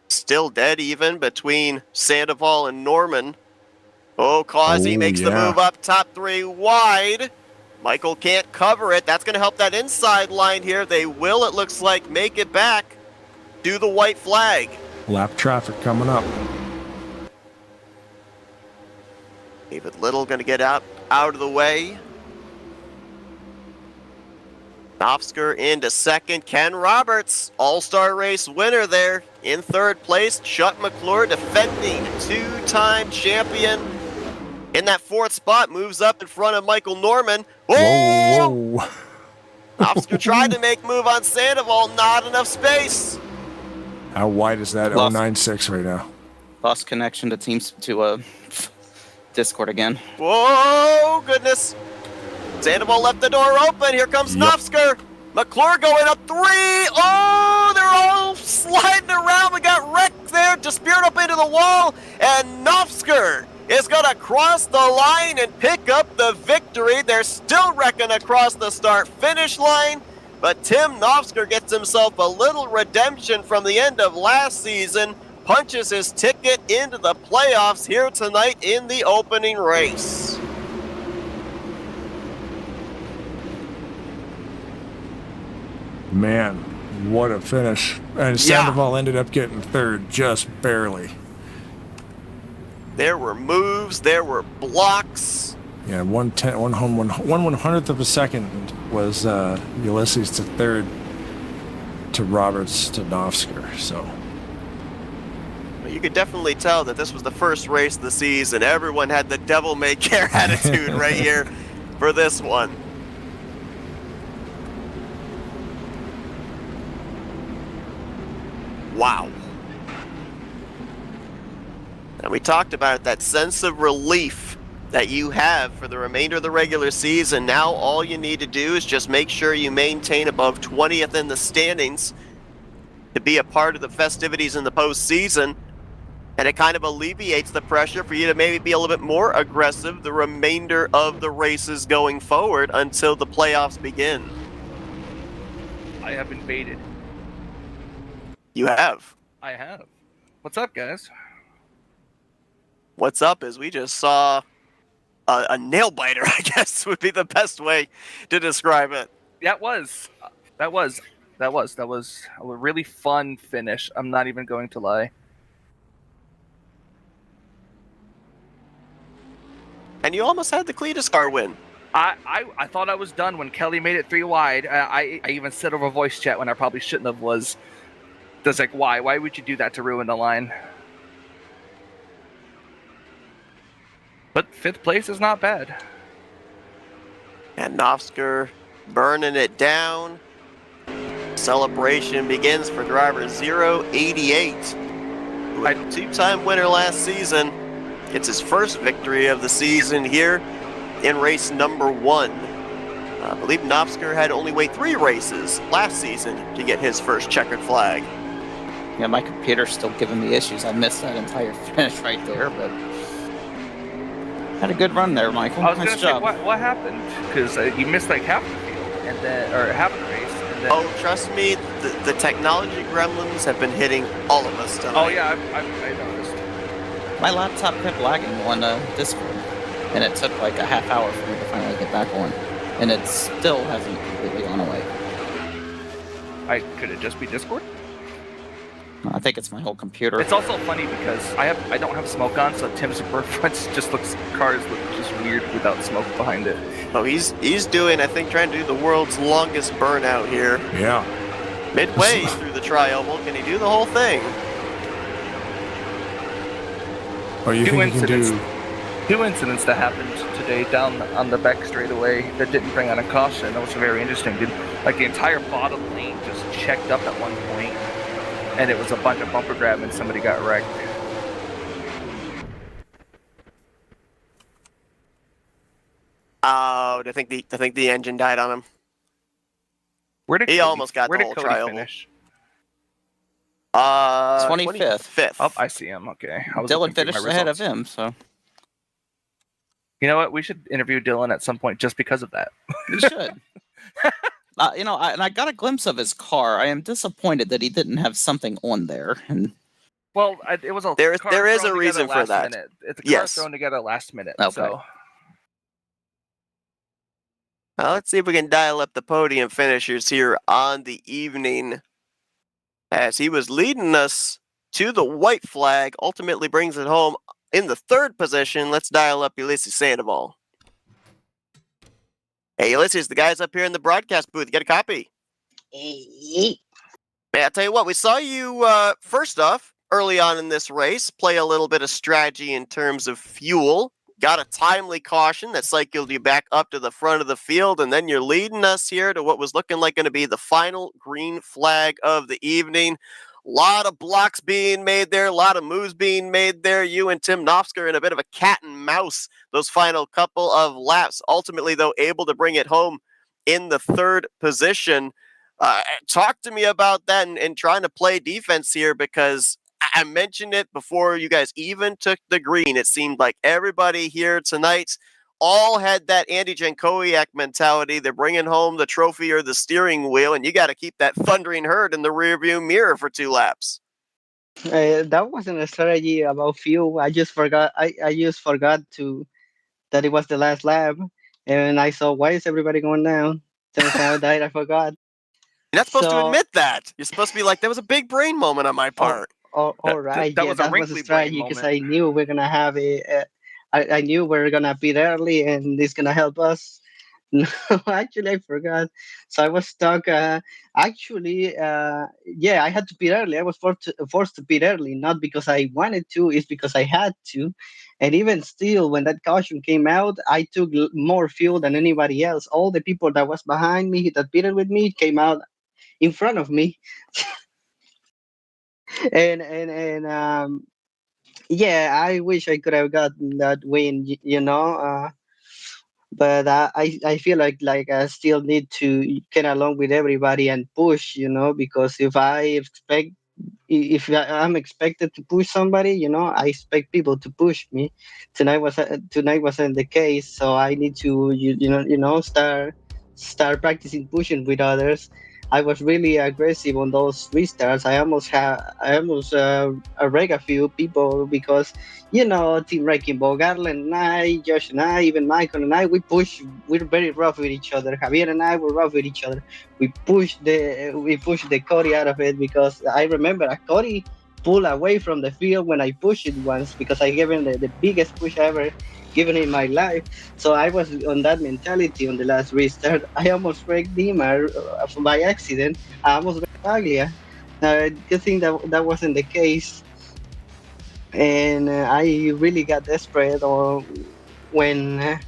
Still dead even between Sandoval and Norman. Oh, Causey makes the move up top 3 wide. Michael can't cover it. That's going to help that inside line here. They will, it looks like, make it back. Do the white flag. Lap traffic coming up. David Little going to get out of the way. Nofsker into second. Ken Roberts, all-star race winner there in third place. Chuck McClure, defending 2-time champion, in that 4th spot, moves up in front of Michael Norman. Whoa! Nofsker tried to make move on Sandoval, not enough space. How wide is that 096 right now? Lost connection to Teams to Discord again. Whoa, goodness. Sandoval left the door open. Here comes Nofsker. McClure going up 3. Oh, they're all sliding around. We got wrecked there. Despirito up into the wall. And Nofsker is going to cross the line and pick up the victory. They're still wrecking across the start-finish line. But Tim Nofsker gets himself a little redemption from the end of last season. Punches his ticket into the playoffs here tonight in the opening race. Man, what a finish. And Sandoval ended up getting third, just barely. There were moves, there were blocks, Yeah, 1/100th of a second was Ulysses to third to Roberts to Novsker. So you could definitely tell that this was the first race of the season. Everyone had the devil-may-care attitude right here for this one. Wow. And we talked about that sense of relief that you have for the remainder of the regular season. Now all you need to do is just make sure you maintain above 20th in the standings to be a part of the festivities in the postseason. And it kind of alleviates the pressure for you to maybe be a little bit more aggressive the remainder of the races going forward until the playoffs begin. I have been baited. You have. I have. What's up, guys? What's up is we just saw a nail biter, I guess would be the best way to describe it. That was a really fun finish. I'm not even going to lie. And you almost had the Cletus car win. I thought I was done when Kelly made it 3 wide. I even said over voice chat when I probably shouldn't have was like, why would you do that to ruin the line? But 5th place is not bad. And Novsker burning it down. Celebration begins for driver 088. A 2-time winner last season. It's his first victory of the season here in race number 1. I believe Novsker had only wait 3 races last season to get his first checkered flag. Yeah, my computer's still giving me issues. I missed that entire finish right there, but had a good run there, Michael. I was nice gonna job. say, what happened? Because you missed like half the field, and then or half the race. And then... Oh, trust me, the technology gremlins have been hitting all of us tonight. Oh yeah, I noticed. My laptop kept lagging on Discord, and it took like a half hour for me to finally get back on, and it still hasn't completely gone away. Could it just be Discord? I think it's my whole computer. It's also funny because I don't have smoke on, so Tim's front just cars look just weird without smoke behind it. Oh, he's doing, I think, trying to do the world's longest burnout here. yeah. Midway through the tri-oval, can he do the whole thing? Or you think you can do? 2 incidents that happened today down on the back straightaway that didn't bring on a caution. That was very interesting, dude. Like the entire bottom lane just checked up at one point, and it was a bunch of bumper grab, and somebody got wrecked. Oh, I think the engine died on him. He almost got the whole tri-oval. Finish? 25th. Oh, I see him. Okay. Dylan finished ahead of him, so. You know what? We should interview Dylan at some point just because of that. We should. I got a glimpse of his car. I am disappointed that he didn't have something on there. And well, it was a there is a reason for that. Minute. It's a car thrown together last minute. Okay. So. Now let's see if we can dial up the podium finishers here on the evening. As he was leading us to the white flag, ultimately brings it home in the 3rd position. Let's dial up Ulysses Sandoval. Hey, Ulysses, the guys up here in the broadcast booth, you got a copy? Hey, I'll tell you what, we saw you, first off, early on in this race, play a little bit of strategy in terms of fuel. Got a timely caution that cycled you back up to the front of the field, and then you're leading us here to what was looking like going to be the final green flag of the evening. A lot of blocks being made there, a lot of moves being made there. You and Tim Novsker in a bit of a cat and mouse those final couple of laps. Ultimately, though, able to bring it home in the 3rd position. Talk to me about that and trying to play defense here, because I mentioned it before you guys even took the green. It seemed like everybody here tonight all had that Andy Jankowiak mentality. They're bringing home the trophy or the steering wheel, and you got to keep that thundering herd in the rearview mirror for 2 laps. That wasn't a strategy about fuel. I just forgot. I just forgot that it was the last lap, and I saw, why is everybody going down? Since I died, I forgot. You're not supposed to admit that. You're supposed to be like, that was a big brain moment on my part. All right. That was a strategy strategy because I knew we're gonna have a I knew we were gonna pit early and it's gonna help us. No, actually, I forgot. So I was stuck. Yeah, I had to pit early. I was forced to pit early, not because I wanted to, it's because I had to. And even still, when that caution came out, I took more fuel than anybody else. All the people that was behind me that pitted with me came out in front of me. And yeah, I wish I could have gotten that win, but I feel like I still need to get along with everybody and push, because if I'm expected to push somebody, I expect people to push me. Tonight wasn't the case, so I need to start practicing pushing with others. I was really aggressive on those restarts. I almost wrecked a few people because Team Wrecking Ball, Garland and I, Josh and I, even Michael and I, we're very rough with each other. Javier and I were rough with each other. We pushed the Cody out of it because I remember a Cody pulled away from the field when I pushed it once because I gave him the biggest push I ever given in my life. So I was on that mentality on the last restart. I almost wrecked him by accident. I almost wrecked Aglia. Good thing that wasn't the case. And I really got desperate, or when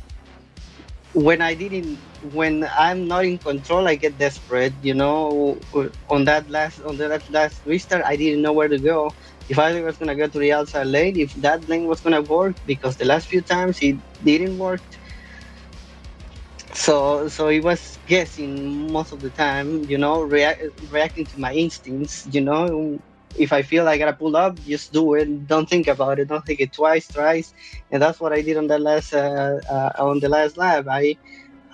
when I'm not in control, I get desperate. On that last restart, I didn't know where to go. If I was gonna go to the outside lane, if that lane was gonna work, because the last few times it didn't work. So it was guessing most of the time, reacting to my instincts. If I feel I gotta pull up, just do it. Don't think about it. Don't think it twice, thrice. And that's what I did on the last lap.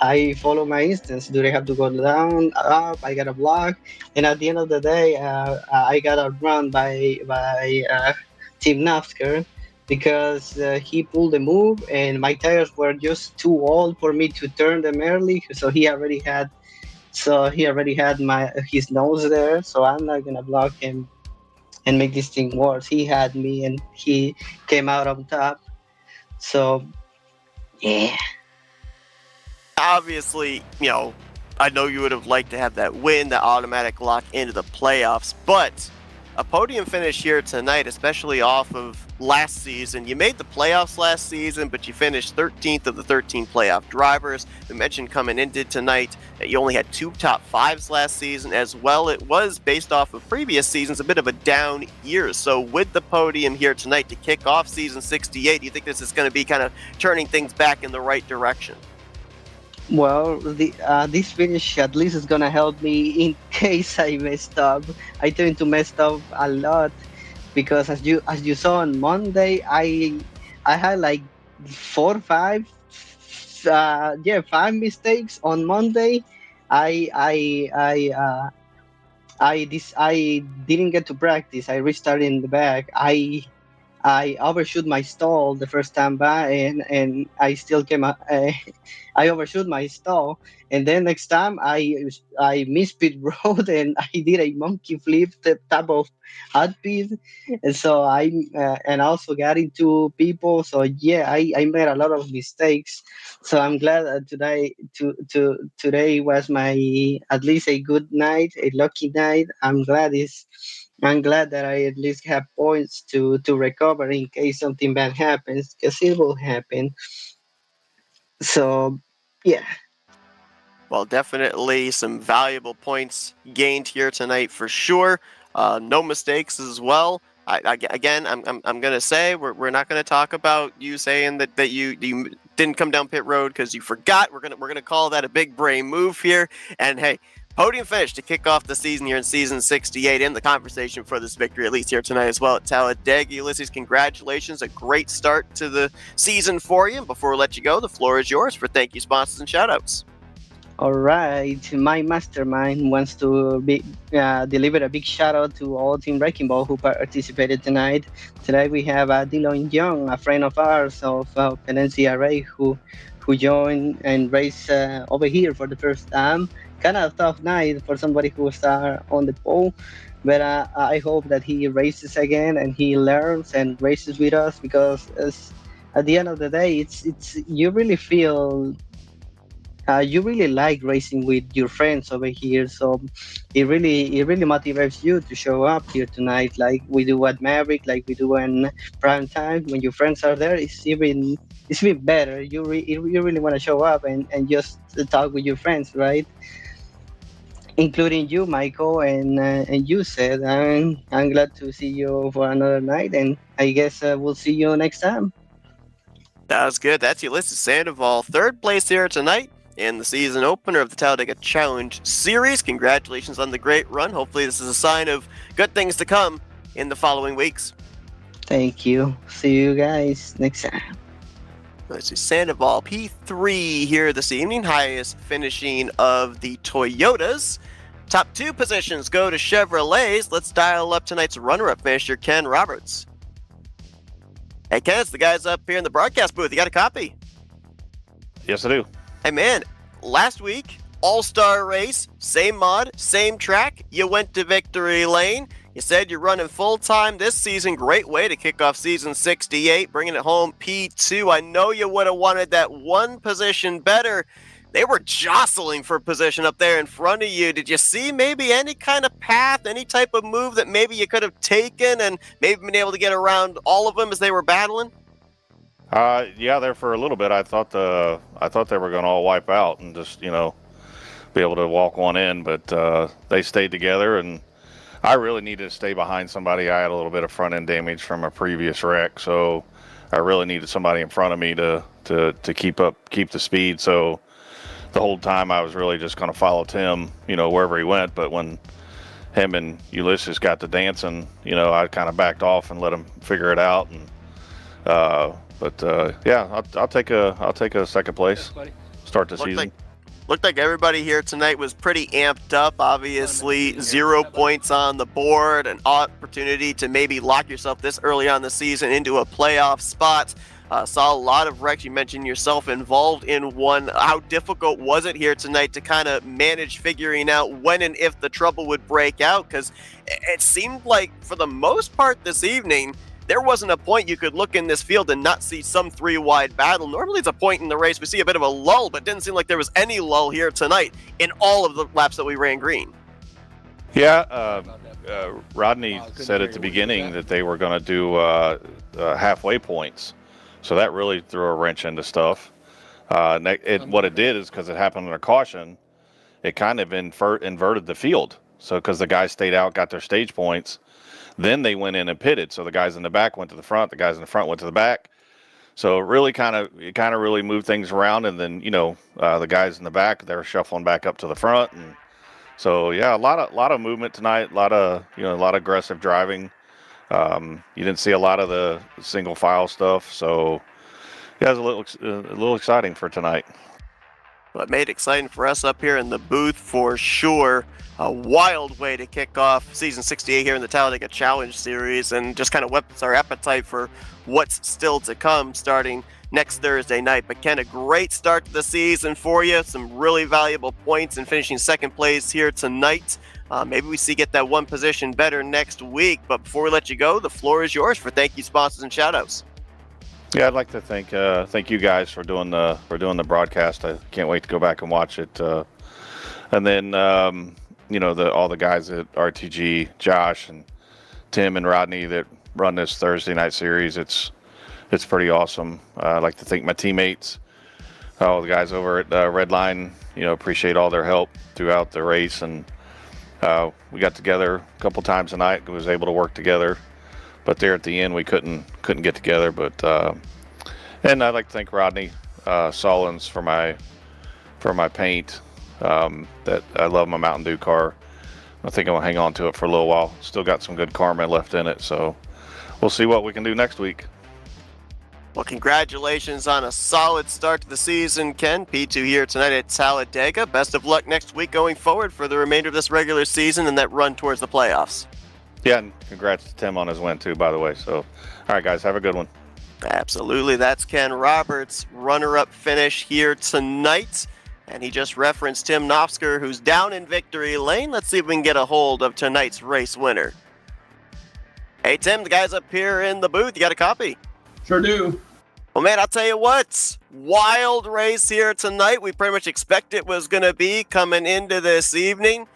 I follow my instincts. Do they have to go down, up? I got a block, and at the end of the day, I got outrun by Team Nafsker because he pulled the move, and my tires were just too old for me to turn them early. So he already had his nose there. So I'm not gonna block him and make this thing worse. He had me, and he came out on top. So yeah. Obviously, I know you would have liked to have that win, that automatic lock into the playoffs, but a podium finish here tonight, especially off of last season. You made the playoffs last season, but you finished 13th of the 13 playoff drivers. We mentioned coming into tonight that you only had 2 top 5s last season as well. It was, based off of previous seasons, a bit of a down year. So with the podium here tonight to kick off season 68, do you think this is going to be kind of turning things back in the right direction? Well, this finish at least is gonna help me in case I messed up. I tend to mess up a lot because as you saw on Monday, I had like 4 5 5 mistakes on Monday. I didn't get to practice. I restarted in the back. I overshoot my stall the first time by, and I still came out. I overshoot my stall, and then next time I missed pit road and I did a monkey flip type of hot pit, and so I also got into people. So yeah, I made a lot of mistakes. So I'm glad that today was my at least a good night, a lucky night. I'm glad that I at least have points to recover in case something bad happens, because it will happen. So, yeah. Well, definitely some valuable points gained here tonight for sure. No mistakes as well. Again, I'm gonna say we're not gonna talk about you saying that you didn't come down pit road because you forgot. We're gonna call that a big brain move here. And hey, podium finish to kick off the season here in season 68, in the conversation for this victory, at least here tonight as well at Talladega. Ulysses, congratulations. A great start to the season for you. And before we let you go, the floor is yours for thank you, sponsors, and shoutouts. All right. My mastermind wants to deliver a big shout out to all Team Wrecking Ball who participated tonight. Today we have Dylan Young, a friend of ours of NCRA, who joined and raced over here for the first time. Kind of a tough night for somebody who was on the pole, but I hope that he races again and he learns and races with us, because at the end of the day, it's you really feel you really like racing with your friends over here, so it really motivates you to show up here tonight, like we do at Maverick, like we do in prime time. When your friends are there, it's even better. You really want to show up and just talk with your friends, right? Including you, Michael, and you said. I'm glad to see you for another night, and I guess we'll see you next time. That was good. That's Ulysses Sandoval, third place here tonight in the season opener of the Talladega Challenge Series. Congratulations on the great run. Hopefully this is a sign of good things to come in the following weeks. Thank you. See you guys next time. Let's see, Sandoval, P3 here this evening, highest finishing of the Toyotas. Top two positions go to Chevrolets. Let's dial up tonight's runner-up finisher, Ken Roberts. Hey, Ken, it's the guys up here in the broadcast booth. You got a copy? Yes, I do. Hey, man, last week, all-star race, same mod, same track. You went to victory lane. You said you're running full-time this season. Great way to kick off season 68, bringing it home P2. I know you would have wanted that one position better. They were jostling for position up there in front of you. Did you see maybe any kind of path, any type of move that maybe you could have taken and maybe been able to get around all of them as they were battling? Yeah, there for a little bit. I thought they were going to all wipe out and just, be able to walk one in, but they stayed together, and I really needed to stay behind somebody. I had a little bit of front end damage from a previous wreck, so I really needed somebody in front of me to keep the speed. So the whole time I was really just going to follow Tim, wherever he went. But when him and Ulysses got to dancing, I kind of backed off and let him figure it out. And yeah, I'll take a second place. Start the season. Looked like everybody here tonight was pretty amped up. Obviously, 0 points on the board, an opportunity to maybe lock yourself this early on the season into a playoff spot. Saw a lot of wrecks. You mentioned yourself involved in one. How difficult was it here tonight to kind of manage figuring out when and if the trouble would break out? Because it seemed like for the most part this evening, there wasn't a point you could look in this field and not see some three-wide battle. Normally it's a point in the race. We see a bit of a lull, but it didn't seem like there was any lull here tonight in all of the laps that we ran green. Yeah, Rodney said at the beginning that they were going to do halfway points. So that really threw a wrench into stuff. What it did is, because it happened under caution, it kind of inverted the field. So because the guys stayed out, got their stage points, then they went in and pitted. So the guys in the back went to the front, the guys in the front went to the back. So it really kind of really moved things around. And then, the guys in the back, they're shuffling back up to the front. And so, yeah, a lot of movement tonight, a lot of aggressive driving. You didn't see a lot of the single file stuff. So, yeah, it was a little exciting for tonight. Well, it made it exciting for us up here in the booth for sure. A wild way to kick off season 68 here in the Talladega Challenge Series, and just kind of whets our appetite for what's still to come starting next Thursday night. But Ken, a great start to the season for you. Some really valuable points and finishing second place here tonight. Maybe we get that one position better next week. But before we let you go, the floor is yours for thank you, sponsors, and shoutouts. Yeah, I'd like to thank you guys for doing the broadcast. I can't wait to go back and watch it. And then all the guys at RTG, Josh and Tim and Rodney that run this Thursday night series. It's pretty awesome. I'd like to thank my teammates, all the guys over at Redline. Appreciate all their help throughout the race, and we got together a couple times tonight. Was able to work together, but there at the end we couldn't get together. But and I'd like to thank Rodney Solins for my paint. That I love my Mountain Dew car. I think I'm gonna hang on to it for a little while. Still got some good karma left in it, so we'll see what we can do next week. Well, congratulations on a solid start to the season, Ken. P2 here tonight at Talladega. Best of luck next week going forward for the remainder of this regular season and that run towards the playoffs. Yeah, and congrats to Tim on his win too, by the way. So, all right, guys, have a good one. Absolutely. That's Ken Roberts, runner-up finish here tonight. And he just referenced Tim Knopsker, who's down in victory lane. Let's see if we can get a hold of tonight's race winner. Hey, Tim, the guys up here in the booth, you got a copy? Sure do. Well, man, I'll tell you what, wild race here tonight. We pretty much expect it was going to be coming into this evening.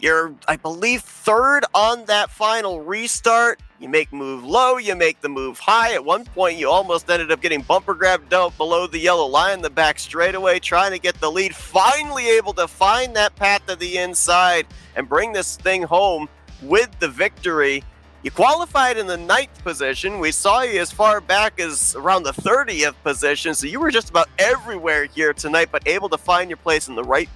You're, I believe, third on that final restart. You make move low, you make the move high. At one point, you almost ended up getting bumper grabbed down below the yellow line, the back straightaway, trying to get the lead. Finally able to find that path to the inside and bring this thing home with the victory. You qualified in the 9th position. We saw you as far back as around the 30th position, so you were just about everywhere here tonight, but able to find yourself in the right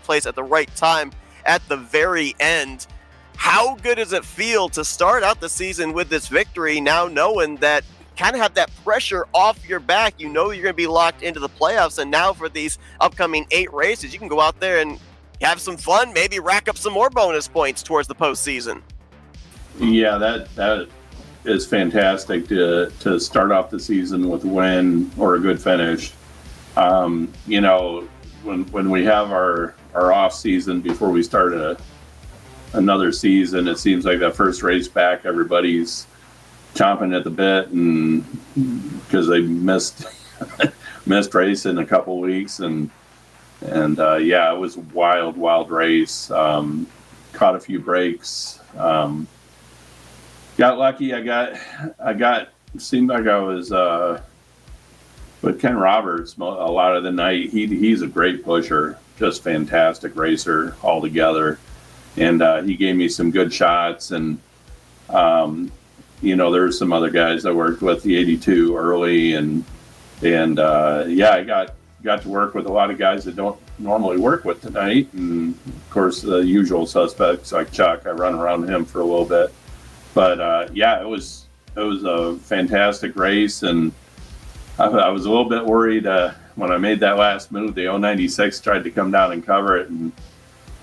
place at the right time at the very end. How good does it feel to start out the season with this victory, now knowing that kind of have that pressure off your back? You know you're going to be locked into the playoffs, and now for these upcoming 8 races, you can go out there and have some fun, maybe rack up some more bonus points towards the postseason. Yeah, that is fantastic to start off the season with a win or a good finish. You know, when we have our off season before we start another season, it seems like that first race back, everybody's chomping at the bit, and because they missed race in a couple weeks, and yeah, it was a wild race. Caught a few breaks. Got lucky. Seemed like I was with Ken Roberts a lot of the night. He's a great pusher, just fantastic racer altogether, and he gave me some good shots. And you know, there's some other guys I worked with the 82 early, and yeah, I got to work with a lot of guys that don't normally work with tonight, and of course the usual suspects like Chuck. I run around him for a little bit. But yeah, it was a fantastic race, and I was a little bit worried when I made that last move. The 096 tried to come down and cover it, and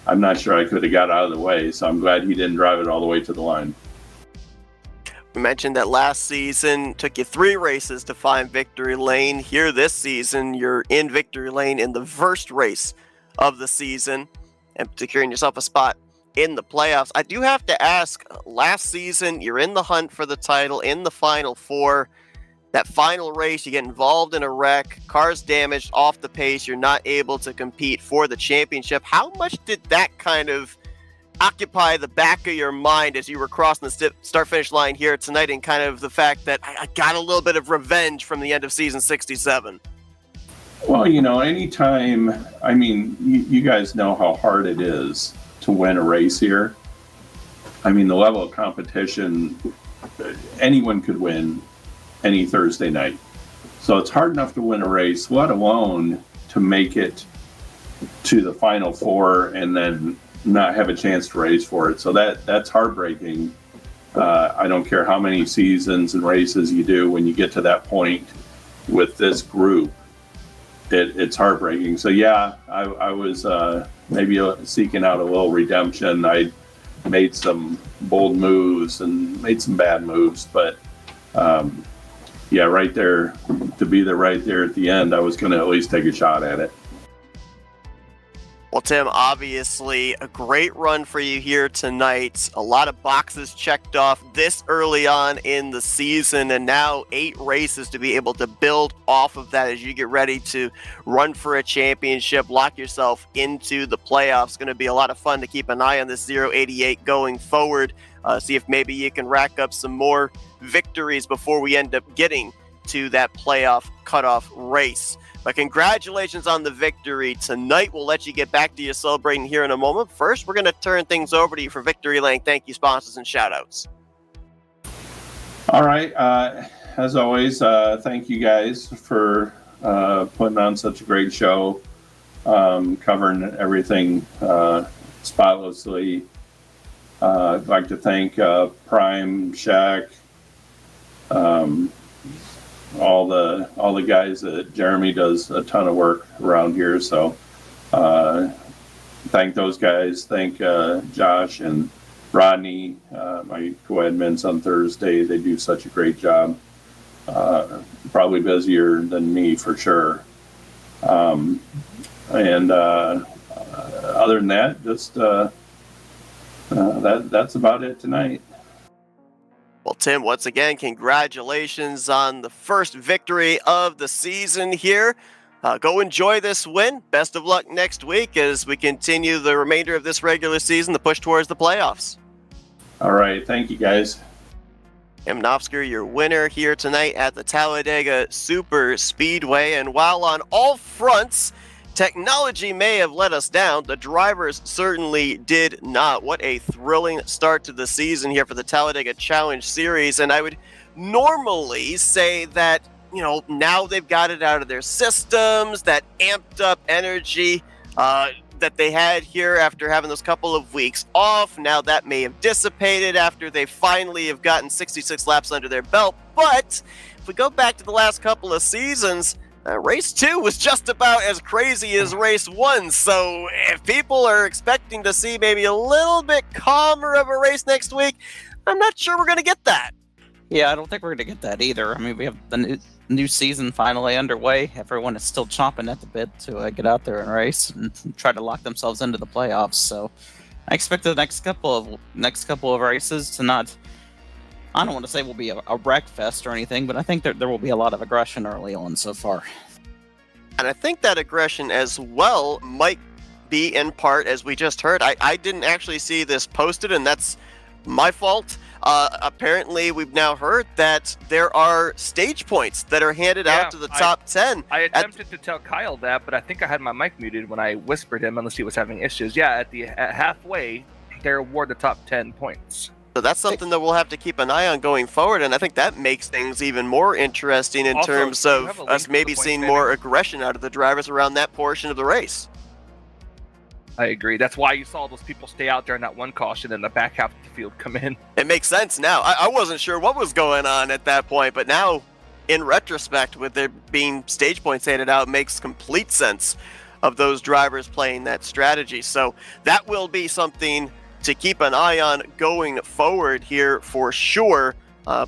I'm not sure I could have got out of the way. So I'm glad he didn't drive it all the way to the line. We mentioned that last season took you 3 races to find victory lane. Here this season, you're in victory lane in the first race of the season and securing yourself a spot in the playoffs. I do have to ask, last season, you're in the hunt for the title, in the Final Four. That final race, you get involved in a wreck, car's damaged off the pace, you're not able to compete for the championship. How much did that kind of occupy the back of your mind as you were crossing the start-finish line here tonight, and kind of the fact that I got a little bit of revenge from the end of season 67? Well, you know, anytime, I mean, you guys know how hard it is to win a race here. I mean, the level of competition, anyone could win any Thursday night. So it's hard enough to win a race, let alone to make it to the Final Four and then not have a chance to race for it. So that's heartbreaking. I don't care how many seasons and races you do, when you get to that point with this group, it's heartbreaking. So yeah, I was maybe seeking out a little redemption. I made some bold moves and made some bad moves, but yeah, right there, to be there right there at the end, I was going to at least take a shot at it. Well, Tim, obviously a great run for you here tonight. A lot of boxes checked off this early on in the season, and now 8 races to be able to build off of that as you get ready to run for a championship, lock yourself into the playoffs. Going to be a lot of fun to keep an eye on this 088 going forward. See if maybe you can rack up some more victories before we end up getting to that playoff cutoff race. But congratulations on the victory tonight. We'll let you get back to your celebrating here in a moment. First, we're going to turn things over to you for victory lane. Thank you, sponsors, and shout-outs. All right. As always, thank you guys for putting on such a great show, covering everything spotlessly. I'd like to thank Prime, Shaq, all the guys that Jeremy does a ton of work around here. So thank those guys. Thank Josh and Rodney, my co-admins on Thursday. They do such a great job. Probably busier than me for sure. And other than that, just that's about it tonight. Well, Tim, once again, congratulations on the first victory of the season here. Go enjoy this win. Best of luck next week as we continue the remainder of this regular season to push towards the playoffs. All right. Thank you, guys. Tim Nofsker, your winner here tonight at the Talladega Super Speedway. And while on all fronts, technology may have let us down, the drivers certainly did not. What a thrilling start to the season here for the Talladega Challenge Series. And I would normally say that, you know, now they've got it out of their systems, that amped up energy that they had here after having those couple of weeks off. Now that may have dissipated after they finally have gotten 66 laps under their belt. But if we go back to the last couple of seasons, race 2 was just about as crazy as race 1. So if people are expecting to see maybe a little bit calmer of a race next week, I'm not sure we're going to get that. Yeah, I don't think we're going to get that either. I mean, we have the new season finally underway. Everyone is still chomping at the bit to get out there and race and try to lock themselves into the playoffs. So I expect the next couple of races to not, I don't want to say will be a wreck fest or anything, but I think there will be a lot of aggression early on so far. And I think that aggression as well might be in part, as we just heard. I didn't actually see this posted, and that's my fault. Apparently, we've now heard that there are stage points that are handed out to the top 10. I attempted to tell Kyle that, but I think I had my mic muted when I whispered him, unless he was having issues. Yeah, at halfway, they award the top 10 points. So that's something that we'll have to keep an eye on going forward, and I think that makes things even more interesting in terms of us maybe seeing more aggression out of the drivers around that portion of the race. I agree. That's why you saw those people stay out there in that one caution and the back half of the field come in. It makes sense now. I wasn't sure what was going on at that point, but now, in retrospect, with there being stage points handed out, it makes complete sense of those drivers playing that strategy. So that will be something to keep an eye on going forward here for sure.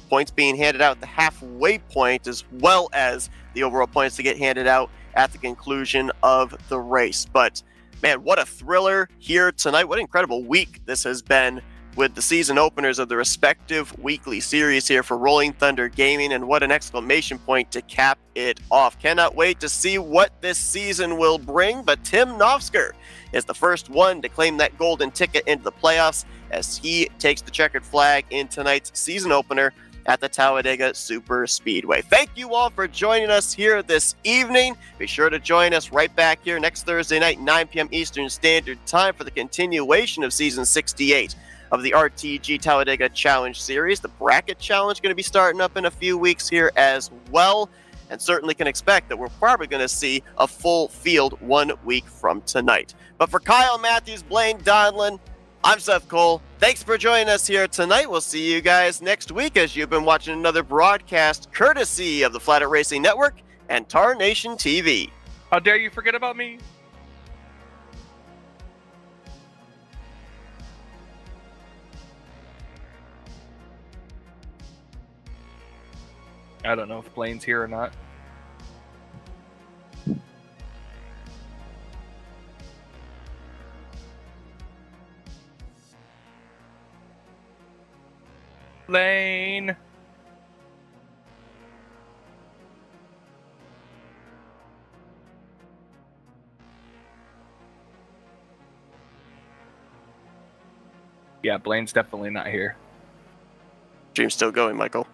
Points being handed out at the halfway point, as well as the overall points to get handed out at the conclusion of the race. But man, what a thriller here tonight. What an incredible week this has been with the season openers of the respective weekly series here for Rolling Thunder Gaming, and what an exclamation point to cap it off. Cannot wait to see what this season will bring, but Tim Nofsker is the first one to claim that golden ticket into the playoffs as he takes the checkered flag in tonight's season opener at the Talladega Super Speedway. Thank you all for joining us here this evening. Be sure to join us right back here next Thursday night, 9 p.m. Eastern Standard Time, for the continuation of Season 68 of the RTG Talladega Challenge Series. The Bracket Challenge going to be starting up in a few weeks here as well, and certainly can expect that we're probably going to see a full field 1 week from tonight. But for Kyle Matthews, Blaine Donlin, I'm Seth Cole. Thanks for joining us here tonight. We'll see you guys next week as you've been watching another broadcast courtesy of the Flat Out Racing Network and Tarnation TV. How dare you forget about me? I don't know if Blaine's here or not. Blaine. Yeah, Blaine's definitely not here. Stream's still going, Michael.